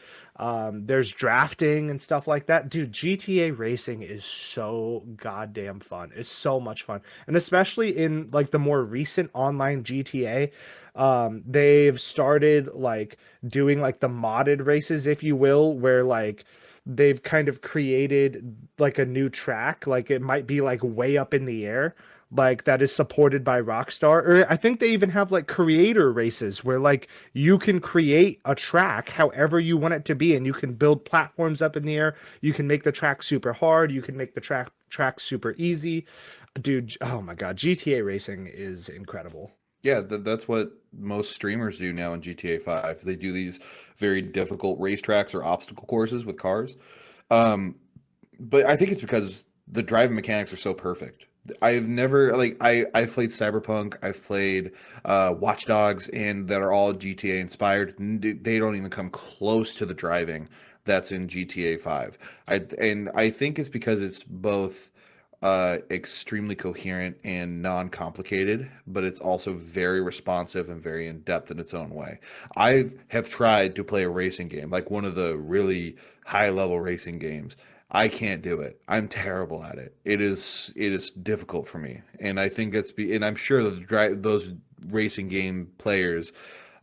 [SPEAKER 1] there's drafting and stuff like that. Dude, GTA racing is so goddamn fun. It's so much fun. And especially in like the more recent online GTA, they've started like doing like the modded races, if you will, where like they've kind of created like a new track. Like it might be like way up in the air, like that is supported by Rockstar. Or I think they even have like creator races where like you can create a track however you want it to be, and you can build platforms up in the air. You can make the track super hard, you can make the track super easy. Dude, oh my god, GTA racing is incredible.
[SPEAKER 2] Yeah, that's what most streamers do now in GTA 5. They do these very difficult racetracks or obstacle courses with cars. Um, but I think it's because the driving mechanics are so perfect. I've never like I've played Cyberpunk, I've played Watch Dogs, and that are all GTA inspired. They don't even come close to the driving that's in GTA 5. I think it's because it's both extremely coherent and non-complicated, but it's also very responsive and very in-depth in its own way. I have tried to play a racing game, like one of the really high-level racing games. I can't do it. I'm terrible at it. It is difficult for me, and I think and I'm sure that those racing game players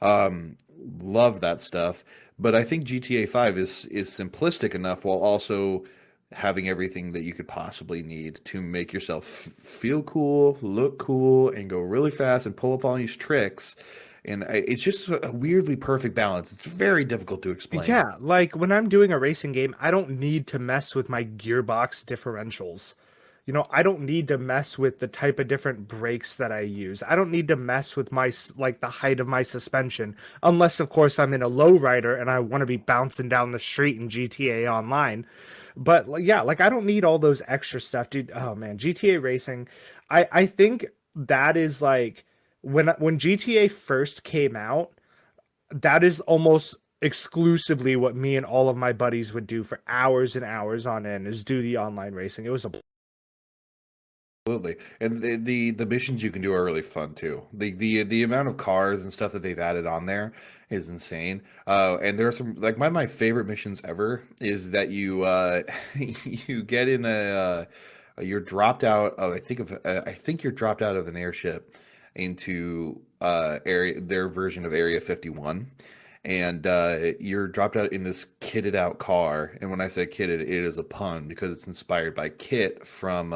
[SPEAKER 2] um, love that stuff. But I think GTA 5 is simplistic enough while also having everything that you could possibly need to make yourself feel cool, look cool, and go really fast and pull up all these tricks. And it's just a weirdly perfect balance. It's very difficult to explain.
[SPEAKER 1] Yeah, like when I'm doing a racing game, I don't need to mess with my gearbox differentials. You know, I don't need to mess with the type of different brakes that I use. I don't need to mess with like the height of my suspension, unless of course I'm in a lowrider and I want to be bouncing down the street in GTA Online. But like, yeah, like I don't need all those extra stuff, dude. Oh man, GTA racing, I think that is like when GTA first came out, that is almost exclusively what me and all of my buddies would do for hours and hours on end is do the online racing. It was a
[SPEAKER 2] Absolutely, and the missions you can do are really fun too. The amount of cars and stuff that they've added on there is insane. And there are some like my favorite missions ever is that you you get in you're dropped out of I think you're dropped out of an airship into area their version of Area 51. And you're dropped out in this kitted out car. And when I say kitted, it is a pun because it's inspired by Kit from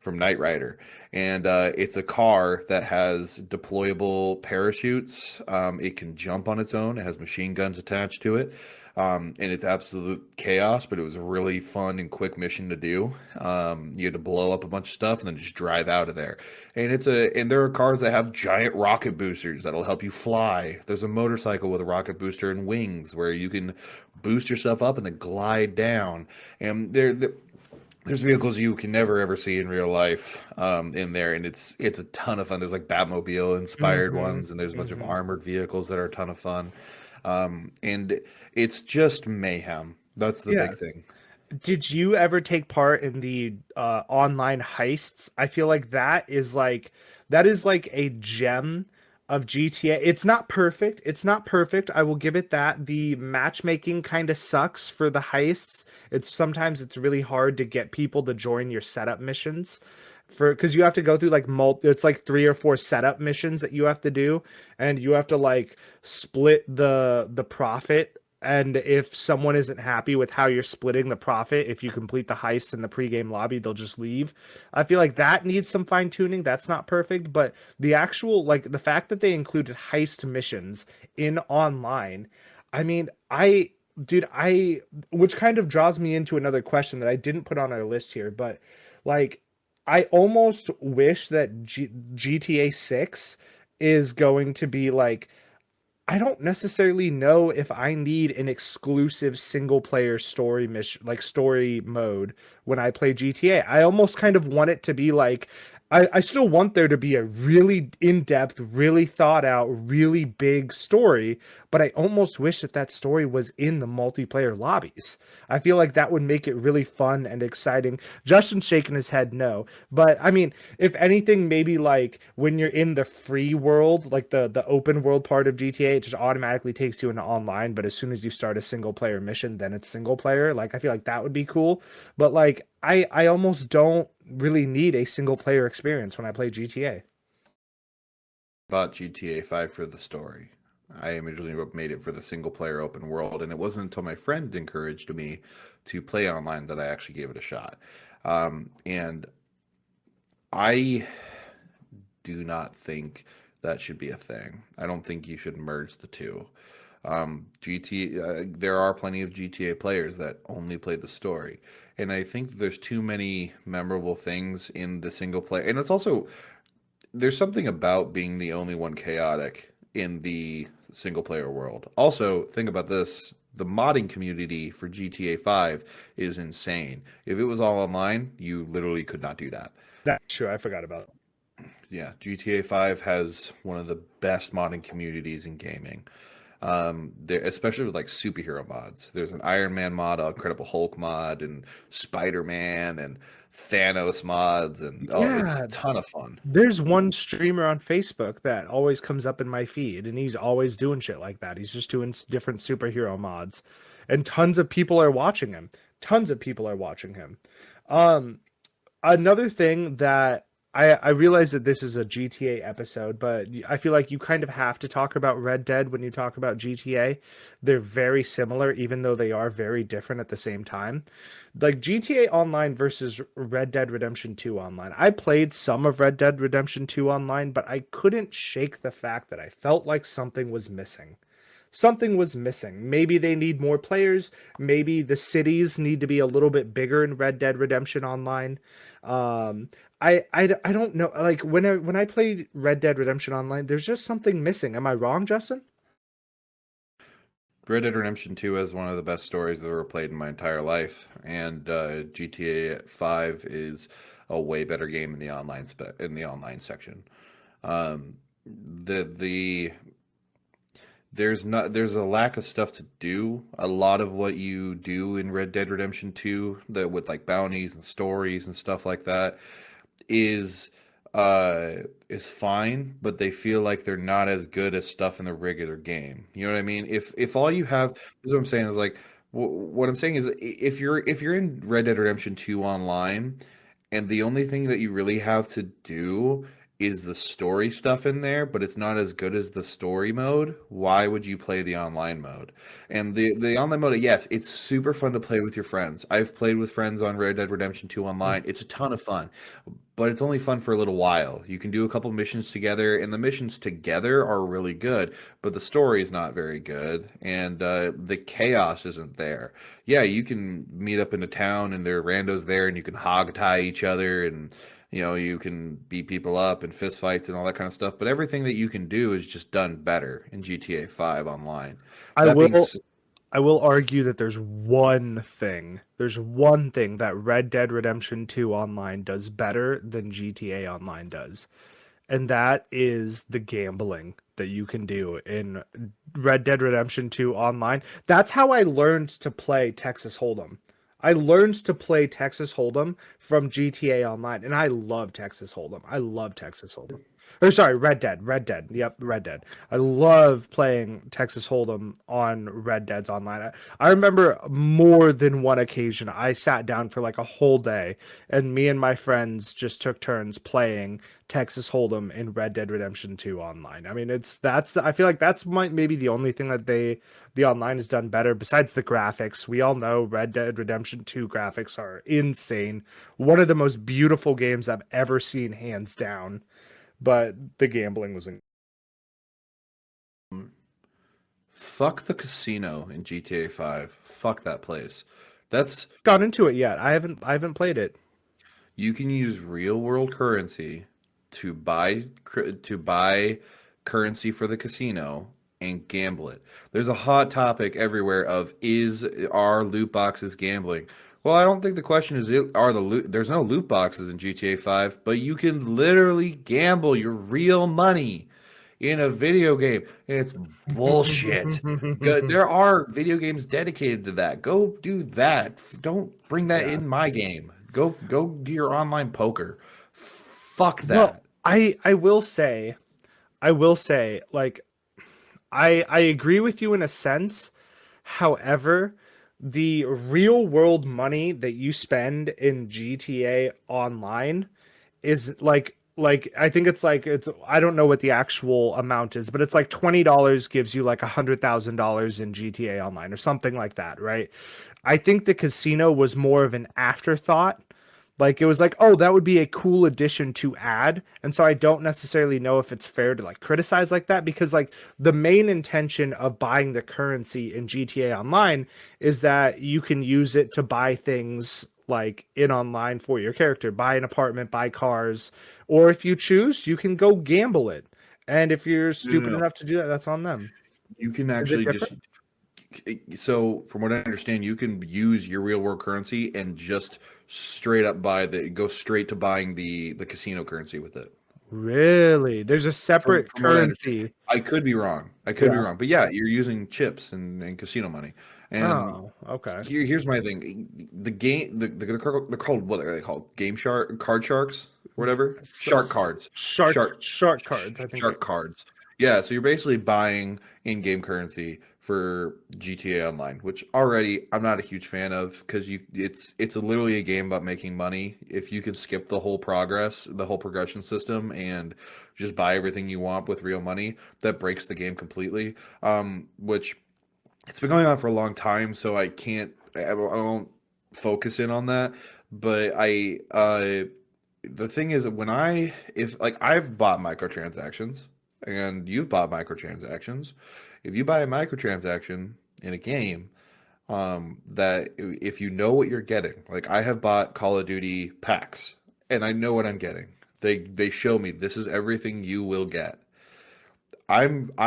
[SPEAKER 2] Knight Rider, and it's a car that has deployable parachutes. It can jump on its own. It has machine guns attached to it, and it's absolute chaos. But it was a really fun and quick mission to do. You had to blow up a bunch of stuff and then just drive out of there. And there are cars that have giant rocket boosters that'll help you fly. There's a motorcycle with a rocket booster and wings where you can boost yourself up and then glide down. And there's vehicles you can never ever see in real life in there, and it's a ton of fun. There's like Batmobile inspired
[SPEAKER 1] mm-hmm,
[SPEAKER 2] ones, and there's a bunch of
[SPEAKER 1] mm-hmm.
[SPEAKER 2] armored vehicles that are a ton of fun, and it's just mayhem. That's the
[SPEAKER 1] Yeah.
[SPEAKER 2] big thing.
[SPEAKER 1] Did you ever take part in the online heists? I feel like that is like a gem of GTA. It's not perfect. It's not perfect. I will give it that. The matchmaking kind of sucks for the heists. It's really hard to get people to join your setup missions for because you have to go through like it's like three or four setup missions that you have to do, and you have to like split the profit and if someone isn't happy with how you're splitting the profit, if you complete the heist in the pregame lobby, they'll just leave. I feel like that needs some fine tuning. That's not perfect, but the actual, like, the fact that they included heist missions in online, I mean, dude, which kind of draws me into another question that I didn't put on our list here, but like, I almost wish that GTA 6 is going to be like, I don't necessarily know if I need an exclusive single player story mission, like story mode when I play GTA. I almost kind of want it to be like, I still want there to be a really in-depth, really thought out, really big story, but I almost wish that that story was in the multiplayer lobbies. I feel like that would make it really fun and exciting. Justin's shaking his head no, but I mean, if anything, maybe like when you're in the free world, like the open world part of GTA, it just automatically takes you into online. But as soon as you start a single player mission, then it's single player. Like I feel like that would be cool. But like I almost don't really need a single player experience when I play GTA.
[SPEAKER 2] Bought GTA 5 for the story. I originally made it for the single player open world, and it wasn't until my friend encouraged me to play online that I actually gave it a shot. And I do not think that should be a thing. I don't think you should merge the two. There are plenty of GTA players that only play the story, and I think there's too many memorable things in the single player. And it's also there's something about being the only one chaotic in the single player world. Also, think about this. The modding community for GTA 5 is insane. If it was all online, you literally could not do that.
[SPEAKER 1] That's true. I forgot about it.
[SPEAKER 2] Yeah, GTA 5 has one of the best modding communities in gaming. There, especially with like superhero mods. There's an Iron Man mod, an Incredible Hulk mod, and Spider Man and Thanos mods, and oh, it's
[SPEAKER 1] Yeah,
[SPEAKER 2] a ton of fun.
[SPEAKER 1] there's one streamer on Facebook that always comes up in my feed, and he's always doing shit like that. He's just doing different superhero mods, and tons of people are watching him. Tons of people are watching him. Um, Another thing that I realize that this is a GTA episode, but I feel like you kind of have to talk about Red Dead when you talk about GTA. They're very similar, even though they are very different at the same time. Like GTA Online versus Red Dead Redemption 2 Online. I played some of Red Dead Redemption 2 Online, but I couldn't shake the fact that I felt like something was missing. Something was missing. Maybe they need more players. Maybe the cities need to be a little bit bigger in Red Dead Redemption Online. Um, I don't know. Like when I played Red Dead Redemption Online, there's just something missing. Am I wrong, Justin?
[SPEAKER 2] Red Dead Redemption 2 has one of the best stories I've ever played in my entire life, and GTA 5 is a way better game in the in the online section. The there's a lack of stuff to do. A lot of what you do in Red Dead Redemption 2, that with like bounties and stories and stuff like that, is uh is fine, but they feel like they're not as good as stuff in the regular game. You know what I mean? If all you have, this is what I'm saying is like what I'm saying is if you're in Red Dead Redemption 2 online and the only thing that you really have to do is the story stuff in there, but it's not as good as the story mode, why would you play the online mode? And the online mode, yes, it's super fun to play with your friends. I've played with friends on Red Dead Redemption 2 online. It's a ton of fun, but it's only fun for a little while. You can do a couple missions together, and the missions together are really good, but the story is not very good, and the chaos isn't there. Yeah, you can meet up in a town, and there are randos there, and you can hog tie each other, and you can beat people up and fist fights and all that kind of stuff. But everything that you can do is just done better in GTA 5 online.
[SPEAKER 1] I
[SPEAKER 2] That being
[SPEAKER 1] will I will argue that there's one thing that Red Dead Redemption 2 Online does better than GTA Online does. And that is the gambling that you can do in Red Dead Redemption 2 Online. That's how I learned to play Texas Hold'em. I learned to play Texas Hold'em from GTA Online, and I love Texas Hold'em. I love Texas Hold'em. Or sorry, Red Dead. Red Dead. Yep, Red Dead. I love playing Texas Hold'em on Red Dead's online. I remember more than one occasion I sat down for like a whole day and me and my friends just took turns playing Texas Hold'em in Red Dead Redemption 2 online. I mean, I feel like that's maybe the only thing that the online has done better besides the graphics. We all know Red Dead Redemption 2 graphics are insane. One of the most beautiful games I've ever seen, hands down, but the gambling was
[SPEAKER 2] Mm, Fuck the casino in GTA 5. Fuck that place. That's
[SPEAKER 1] got into it yet. I haven't played it.
[SPEAKER 2] You can use real world currency to buy currency for the casino and gamble it. There's a hot topic everywhere of is are loot boxes gambling? Well, I don't think the question is are the loot there's no loot boxes in GTA 5, but you can literally gamble your real money in a video game. It's bullshit. There are video games dedicated to that. Go do that. Don't bring that
[SPEAKER 1] Yeah.
[SPEAKER 2] in my game. Go do your online poker. Fuck
[SPEAKER 1] Well,
[SPEAKER 2] that.
[SPEAKER 1] I will say, like I agree with you in a sense. However, the real world money that you spend in GTA Online is like I think it's I don't know what the actual amount is, but it's like $20 gives you like $100,000 in GTA Online or something like that, right? I think the casino was more of an afterthought. Like it was like, oh, that would be a cool addition to add. And so I don't necessarily know if it's fair to like criticize like that because like the main intention of buying the currency in GTA Online is that you can use it to buy things like in online for your character, buy an apartment, buy cars, or if you choose, you can go gamble it. And if you're
[SPEAKER 2] No, no,
[SPEAKER 1] stupid
[SPEAKER 2] no.
[SPEAKER 1] enough to do that, that's on them.
[SPEAKER 2] You can
[SPEAKER 1] Is it
[SPEAKER 2] actually just
[SPEAKER 1] different?
[SPEAKER 2] so from what I understand, you can use your real world currency and just straight up go straight to buying the casino currency with it.
[SPEAKER 1] Really? There's a separate
[SPEAKER 2] From what I understand.
[SPEAKER 1] currency.
[SPEAKER 2] I could be wrong. I could be
[SPEAKER 1] Yeah.
[SPEAKER 2] wrong. But yeah, you're using chips and casino money. And
[SPEAKER 1] Oh, okay.
[SPEAKER 2] here's my thing. The game they're called what are they called? Game shark card sharks or whatever? Shark cards. Shark
[SPEAKER 1] Shark cards, I think.
[SPEAKER 2] shark cards. Yeah, so you're basically buying in-game currency for GTA Online, which already I'm not a huge fan of because it's literally a game about making money. If you can skip the whole progression system, and just buy everything you want with real money, that breaks the game completely. Which it's been going on for a long time, so I won't focus in on that. But the thing is, if like I've bought microtransactions, and you've bought microtransactions, if you buy a microtransaction in a game, that if you know what you're getting, like I have bought Call of Duty packs, and I know what I'm getting. They show me this is everything you will get. I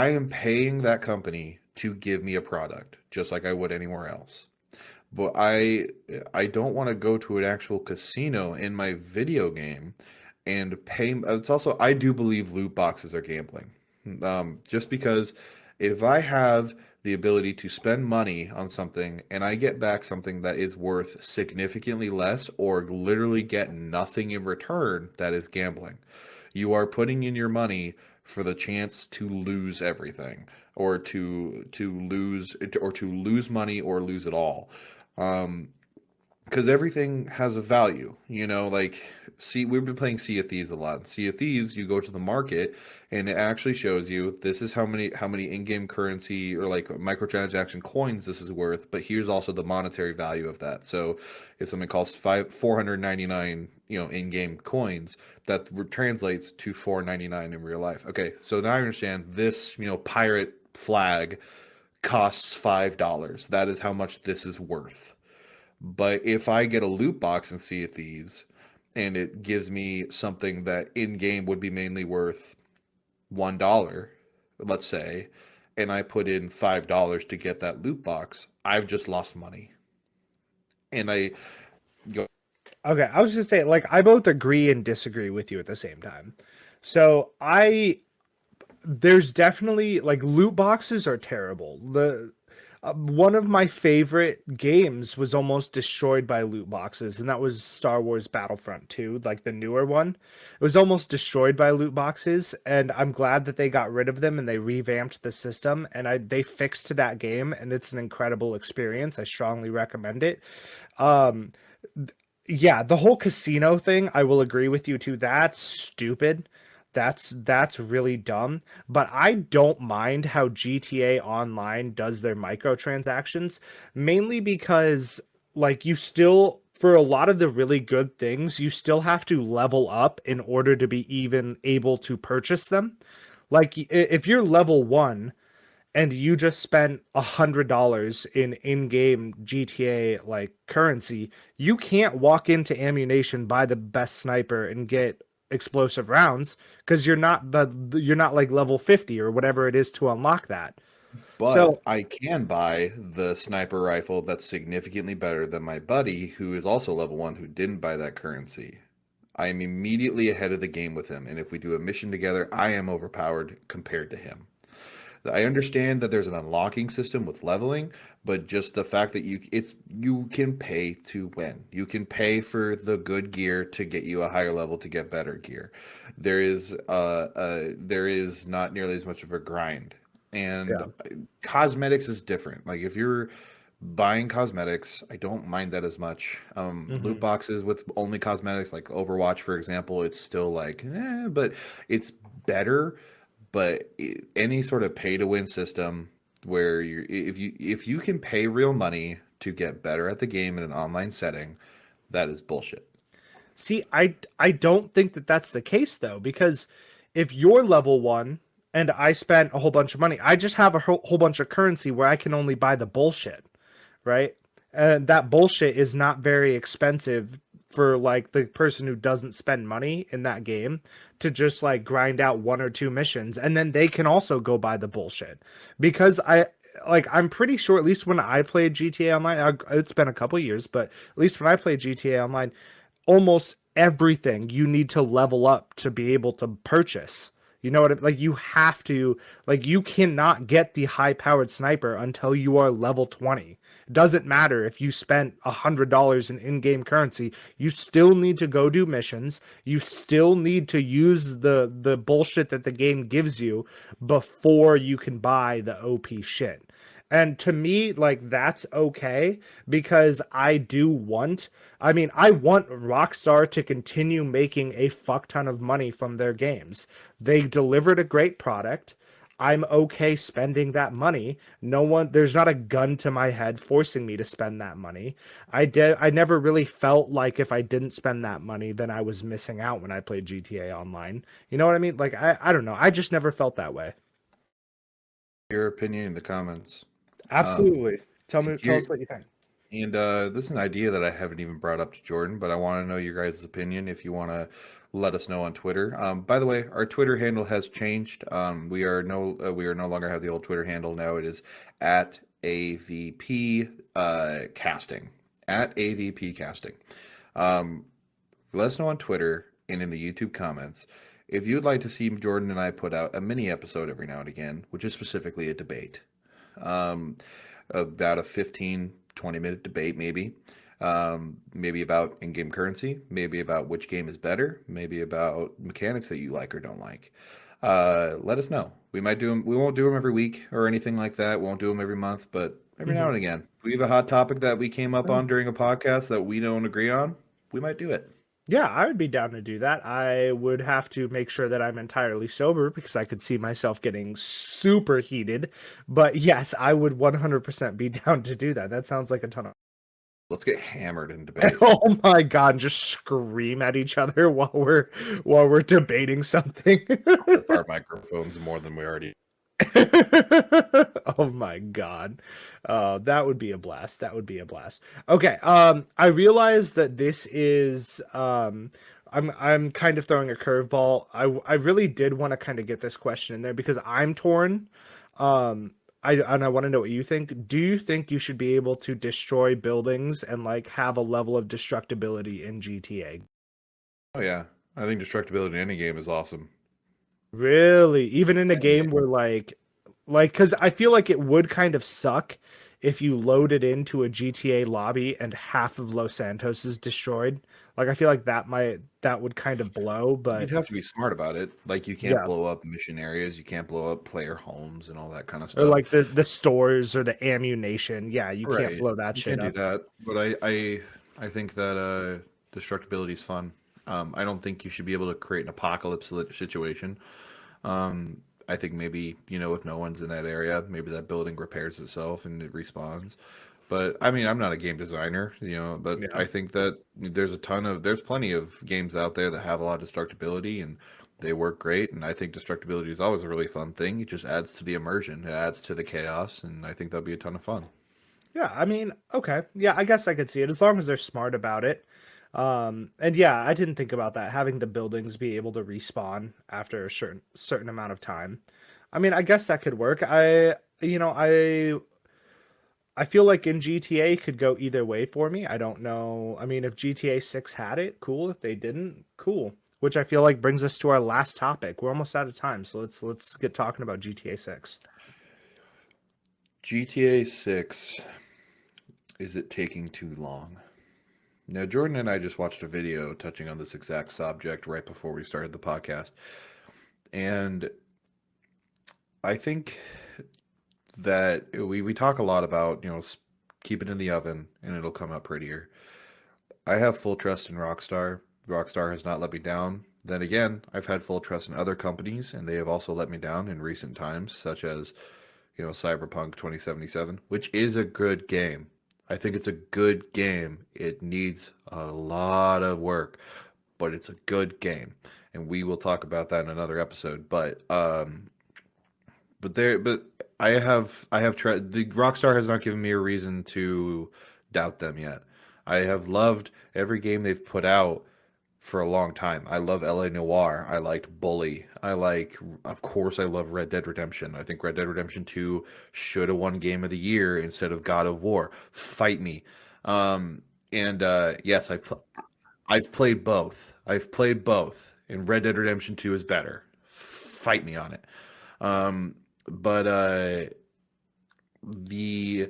[SPEAKER 2] am paying that company to give me a product, just like I would anywhere else. But I don't want to go to an actual casino in my video game and pay. It's also I do believe loot boxes are gambling. Just because if I have the ability to spend money on something and I get back something that is worth significantly less or literally get nothing in return, that is gambling. You are putting in your money for the chance to lose everything or to lose money or lose it all. Um, because everything has a value, like see we've been playing Sea of Thieves a lot. Sea of Thieves, you go to the market and it actually shows you this is how many in-game currency or like microtransaction coins this is worth, but here's also the monetary value of that. So if something costs 499, in-game coins, that translates to 499 in real life. Okay, so now I understand this, pirate flag costs $5. That is how much this is worth. But if I get a loot box in Sea of Thieves and it gives me something that in game would be mainly worth $1, let's say, and I put in $5 to get that loot box, I've just lost money. And I go,
[SPEAKER 1] Okay, I was just saying, like, I both agree and disagree with you at the same time. So there's definitely like loot boxes are terrible. One of my favorite games was almost destroyed by loot boxes, and that was Star Wars Battlefront 2, like the newer one. It was almost destroyed by loot boxes, and I'm glad that they got rid of them and they revamped the system and they fixed that game, and it's an incredible experience. I strongly recommend it. Um, yeah, the whole casino thing, I will agree with you too. That's stupid. That's really dumb. But I don't mind how GTA Online does their microtransactions, mainly because like you still for a lot of the really good things, you still have to level up in order to be even able to purchase them. Like if you're level 1 and you just spent $100 in in-game GTA like currency, you can't walk into ammunition, buy the best sniper, and get explosive rounds because you're not like level 50 or whatever it is to unlock that.
[SPEAKER 2] But
[SPEAKER 1] So,
[SPEAKER 2] I can buy the sniper rifle that's significantly better than my buddy who is also level 1 who didn't buy that currency. I am immediately ahead of the game with him, and if we do a mission together, I am overpowered compared to him. I understand that there's an unlocking system with leveling, but just the fact that you can pay to win. You can pay for the good gear to get you a higher level to get better gear. There is not nearly as much of a grind. And
[SPEAKER 1] yeah.
[SPEAKER 2] cosmetics is different. Like if you're buying cosmetics, I don't mind that as much. Loot
[SPEAKER 1] Hmm.
[SPEAKER 2] boxes with only cosmetics, like Overwatch, for example, it's still like, but it's better. But any sort of pay to win system where if you can pay real money to get better at the game in an online setting, that is bullshit.
[SPEAKER 1] See, I don't think that that's the case though, because if you're level 1 and I spent a whole bunch of money, I just have a whole bunch of currency where I can only buy the bullshit, right? And that bullshit is not very expensive for like the person who doesn't spend money in that game to just like grind out one or two missions and then they can also go buy the bullshit. Because I'm pretty sure at least when I played GTA Online, it's been a couple years, but at least when I played GTA Online, almost everything you need to level up to be able to purchase. You know what like you have to like you cannot get the high powered sniper until you are level 20. It doesn't matter if you spent $100 in in-game currency, you still need to go do missions. You still need to use the bullshit that the game gives you before you can buy the OP shit. And to me, like that's okay because I want Rockstar to continue making a fuck ton of money from their games. They delivered a great product. I'm okay spending that money. There's not a gun to my head forcing me to spend that money. I never really felt like if I didn't spend that money, then I was missing out when I played GTA Online. You know what I mean? Like, I don't know. I just never felt that way.
[SPEAKER 2] Your opinion in the comments. Um,
[SPEAKER 1] Absolutely. Tell
[SPEAKER 2] here
[SPEAKER 1] us what you think.
[SPEAKER 2] and this is an idea that I haven't even brought up to Jordan, but I want to know your guys' opinion if you want to let us know on Twitter. By the way, our Twitter handle has changed. We are no longer have the old Twitter handle. Now it is at AVP casting. At AVP casting. Um, Let us know on Twitter and in the YouTube comments if you'd like to see Jordan and I put out a mini episode every now and again, which is specifically a debate. Um, about a 15-20 minute debate, maybe. Maybe about in-game currency, maybe about which game is better, maybe about mechanics that you like or don't like. Let us know. We might do them. We won't do them every week or anything like that. We won't do them every month, but every now
[SPEAKER 1] Mhm.
[SPEAKER 2] and again, if we have a hot topic that we came up on during a podcast that we don't agree on, we might do it.
[SPEAKER 1] Yeah, I would be down to do that. I would have to make sure that I'm entirely sober because I could see myself getting super heated. But yes, I would 100% be down to do that. That sounds like a ton of.
[SPEAKER 2] Let's get hammered in debate.
[SPEAKER 1] Oh my God, just scream at each other while we're debating something.
[SPEAKER 2] Flip our microphones more than we already.
[SPEAKER 1] Oh my God. That would be a blast. That would be a blast. Okay. I realize that this is I'm kind of throwing a curveball. I really did want to kind of get this question in there because I'm torn. I want to know what you think. Do you think you should be able to destroy buildings and like have a level of destructibility in GTA?
[SPEAKER 2] Oh yeah, I think destructibility in any game is awesome.
[SPEAKER 1] Really? Even in a
[SPEAKER 2] Any
[SPEAKER 1] game
[SPEAKER 2] game.
[SPEAKER 1] where because I feel like it would kind of suck if you load it into a GTA lobby and half of Los Santos is destroyed. Like I feel like that would kind of blow,
[SPEAKER 2] You'd
[SPEAKER 1] but
[SPEAKER 2] have to be smart about it. Like you can't
[SPEAKER 1] yeah.
[SPEAKER 2] blow up mission areas, you can't blow up player homes and all that kind of
[SPEAKER 1] Or
[SPEAKER 2] stuff.
[SPEAKER 1] like the stores or the ammunition. Yeah, you can't
[SPEAKER 2] Right.
[SPEAKER 1] blow that
[SPEAKER 2] You
[SPEAKER 1] shit
[SPEAKER 2] can't do
[SPEAKER 1] up.
[SPEAKER 2] that. But I think that destructibility is fun. I don't think you should be able to create an apocalypse situation. I think maybe, if no one's in that area, maybe that building repairs itself and it respawns. But I mean, I'm not a game designer, but
[SPEAKER 1] Yeah.
[SPEAKER 2] I think that there's plenty of games out there that have a lot of destructibility and they work great. And I think destructibility is always a really fun thing. It just adds to the immersion, it adds to the chaos, and I think that'll be a ton of fun.
[SPEAKER 1] Yeah, I mean, okay. Yeah, I guess I could see it as long as they're smart about it. And yeah, I didn't think about that, having the buildings be able to respawn after a certain amount of time. I mean, I guess that could work. You know, I feel like in GTA could go either way for me. I don't know. I mean, if GTA 6 had it, cool. If they didn't, cool. Which I feel like brings us to our last topic. We're almost out of time, so let's get talking about GTA 6.
[SPEAKER 2] GTA 6, is it taking too long? Now, Jordan and I just watched a video touching on this exact subject right before we started the podcast. And I think that we talk a lot about, keep it in the oven and it'll come out prettier. I have full trust in Rockstar. Rockstar has not let me down. Then again, I've had full trust in other companies and they have also let me down in recent times, such as, Cyberpunk 2077, which is a good game. I think it's a good game. It needs a lot of work, but it's a good game. And we will talk about that in another episode. But I have tried. The Rockstar has not given me a reason to doubt them yet. I have loved every game they've put out for a long time. I love LA Noire. I liked Bully. Of course, I love Red Dead Redemption. I think Red Dead Redemption 2 should have won Game of the Year instead of God of War. Fight me. And yes, I've played both. I've played both, and Red Dead Redemption 2 is better. Fight me on it. But the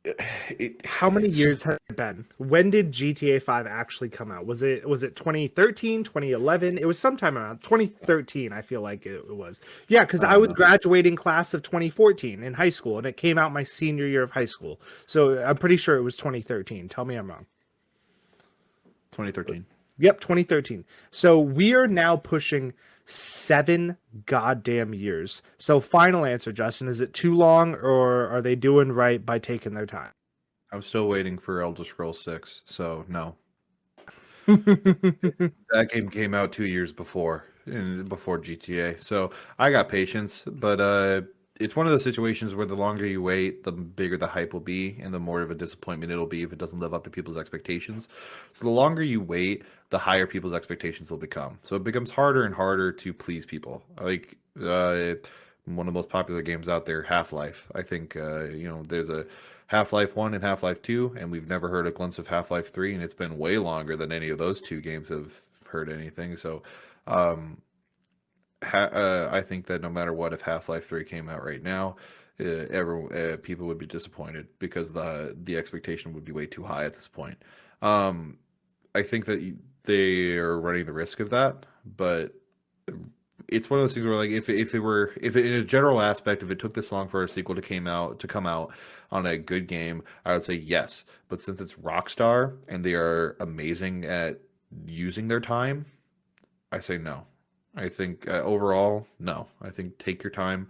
[SPEAKER 2] it
[SPEAKER 1] How many
[SPEAKER 2] it's
[SPEAKER 1] years has it been? When did GTA 5 actually come out? Was it 2013, 2011? It was sometime around 2013, I feel like it was. Yeah, cuz
[SPEAKER 2] I
[SPEAKER 1] I
[SPEAKER 2] don't
[SPEAKER 1] was
[SPEAKER 2] know,
[SPEAKER 1] graduating class of 2014 in high school and it came out my senior year of high school. So I'm pretty sure it was 2013. Tell me I'm wrong.
[SPEAKER 2] 2013.
[SPEAKER 1] Yep, 2013. So we are now pushing 7 goddamn years. So final answer, Justin, is it too long or are they doing right by taking their time?
[SPEAKER 2] I'm still waiting for Elder Scrolls 6, so no. That game came out 2 years before GTA. So I got patience, but it's one of those situations where the longer you wait, the bigger the hype will be, and the more of a disappointment it'll be if it doesn't live up to people's expectations. So the longer you wait, the higher people's expectations will become. So it becomes harder and harder to please people. Like one of the most popular games out there, Half-Life. I think there's a Half-Life 1 and Half-Life 2, and we've never heard a glimpse of Half-Life 3, and it's been way longer than any of those two games have heard anything. So, um, I think that no matter what, if Half-Life 3 came out right now, people would be disappointed because the expectation would be way too high at this point. Um, I think that they are running the risk of that, but it's one of those things where like if it, in a general aspect, if it took this long for a sequel to come out on a good game, I would say yes. But since it's Rockstar and they are amazing at using their time, I say no. I think overall, no. I think take your time.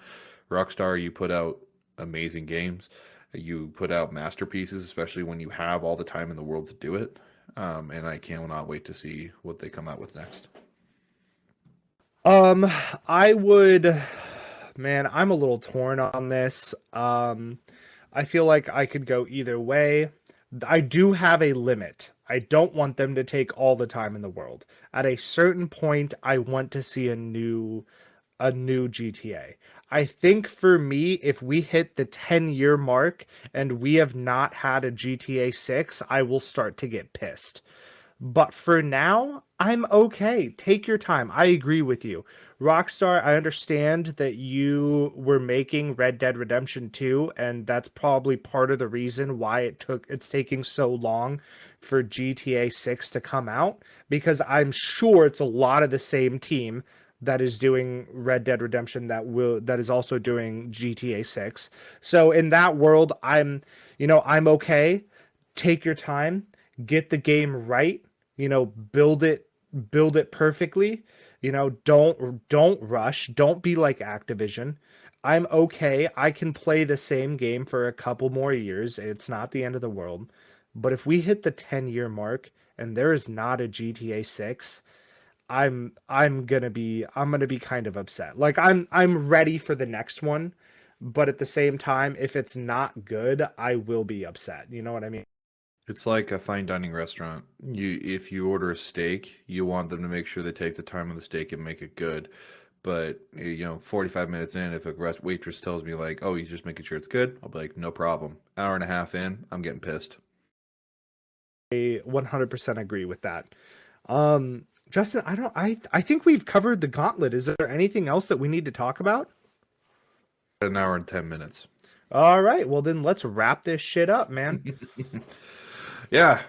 [SPEAKER 2] Rockstar, you put out amazing games. You put out masterpieces, especially when you have all the time in the world to do it. And I cannot wait to see what they come out with next.
[SPEAKER 1] Um, I would, man, I'm a little torn on this. I feel like I could go either way. I do have a limit. I don't want them to take all the time in the world. At a certain point, I want to see a new GTA. I think for me, if we hit the 10-year mark and we have not had a GTA 6, I will start to get pissed. But for now, I'm okay. Take your time. I agree with you. Rockstar, I understand that you were making Red Dead Redemption 2, and that's probably part of the reason why it's taking so long for GTA 6 to come out, because I'm sure it's a lot of the same team that is doing Red Dead Redemption that is also doing GTA 6. So in that world, I'm okay. Take your time, get the game right, build it perfectly. Don't rush. Don't be like Activision. I'm okay. I can play the same game for a couple more years. It's not the end of the world. But if we hit the 10-year mark and there is not a GTA 6, I'm gonna be kind of upset. Like I'm ready for the next one, but at the same time, if it's not good, I will be upset. You know what I mean?
[SPEAKER 2] It's like a fine dining restaurant. If you order a steak, you want them to make sure they take the time on the steak and make it good. But 45 minutes in, if a waitress tells me like, "Oh, you're just making sure it's good," I'll be like, "No problem." Hour and a half in, I'm getting pissed.
[SPEAKER 1] I 100% agree with that. Justin, I think we've covered the gauntlet. Is there anything else that we need to talk about?
[SPEAKER 2] An hour and 10 minutes.
[SPEAKER 1] All right, well then let's wrap this shit up, man.
[SPEAKER 2] Yeah.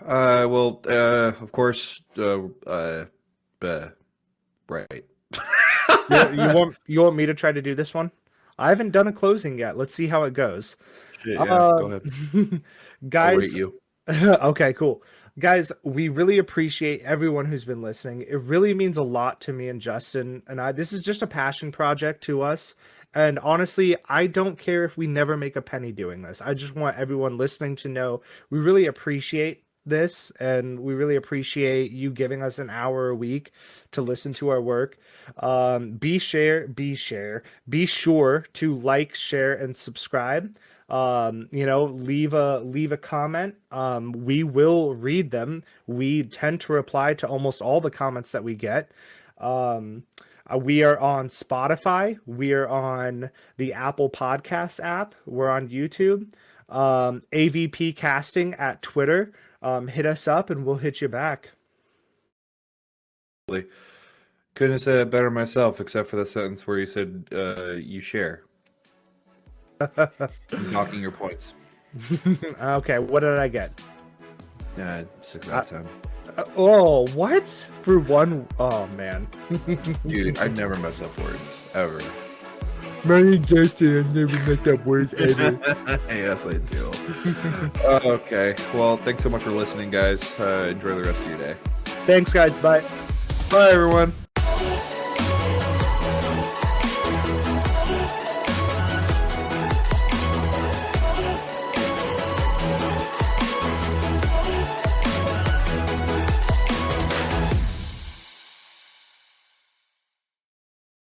[SPEAKER 2] Well. Of course. Right.
[SPEAKER 1] You want me to try to do this one? I haven't done a closing yet. Let's see how it goes.
[SPEAKER 2] Shit, yeah. Go ahead. I'll rate
[SPEAKER 1] Guys,
[SPEAKER 2] you.
[SPEAKER 1] okay, cool. Guys, we really appreciate everyone who's been listening. It really means a lot to me and Justin and I. This is just a passion project to us. And honestly, I don't care if we never make a penny doing this. I just want everyone listening to know we really appreciate this, and we really appreciate you giving us an hour a week to listen to our work. Be sure to like, share, and subscribe. Leave a comment. We will read them. We tend to reply to almost all the comments that we get. We are on Spotify. We are on the Apple Podcasts app. We're on YouTube. AVP Casting at Twitter. Hit us up and we'll hit you back.
[SPEAKER 2] Couldn't have said it better myself, except for the sentence where you said you share. Knocking your points.
[SPEAKER 1] Okay, what did I get?
[SPEAKER 2] 6 out of 10.
[SPEAKER 1] Oh, what? For one? Oh, man.
[SPEAKER 2] Dude, I never mess up words. Ever.
[SPEAKER 1] Mary Justin, I never mess up words ever.
[SPEAKER 2] Yes, I do. Okay. Well, thanks so much for listening, guys. Enjoy the rest of your day.
[SPEAKER 1] Thanks, guys. Bye.
[SPEAKER 2] Bye, everyone.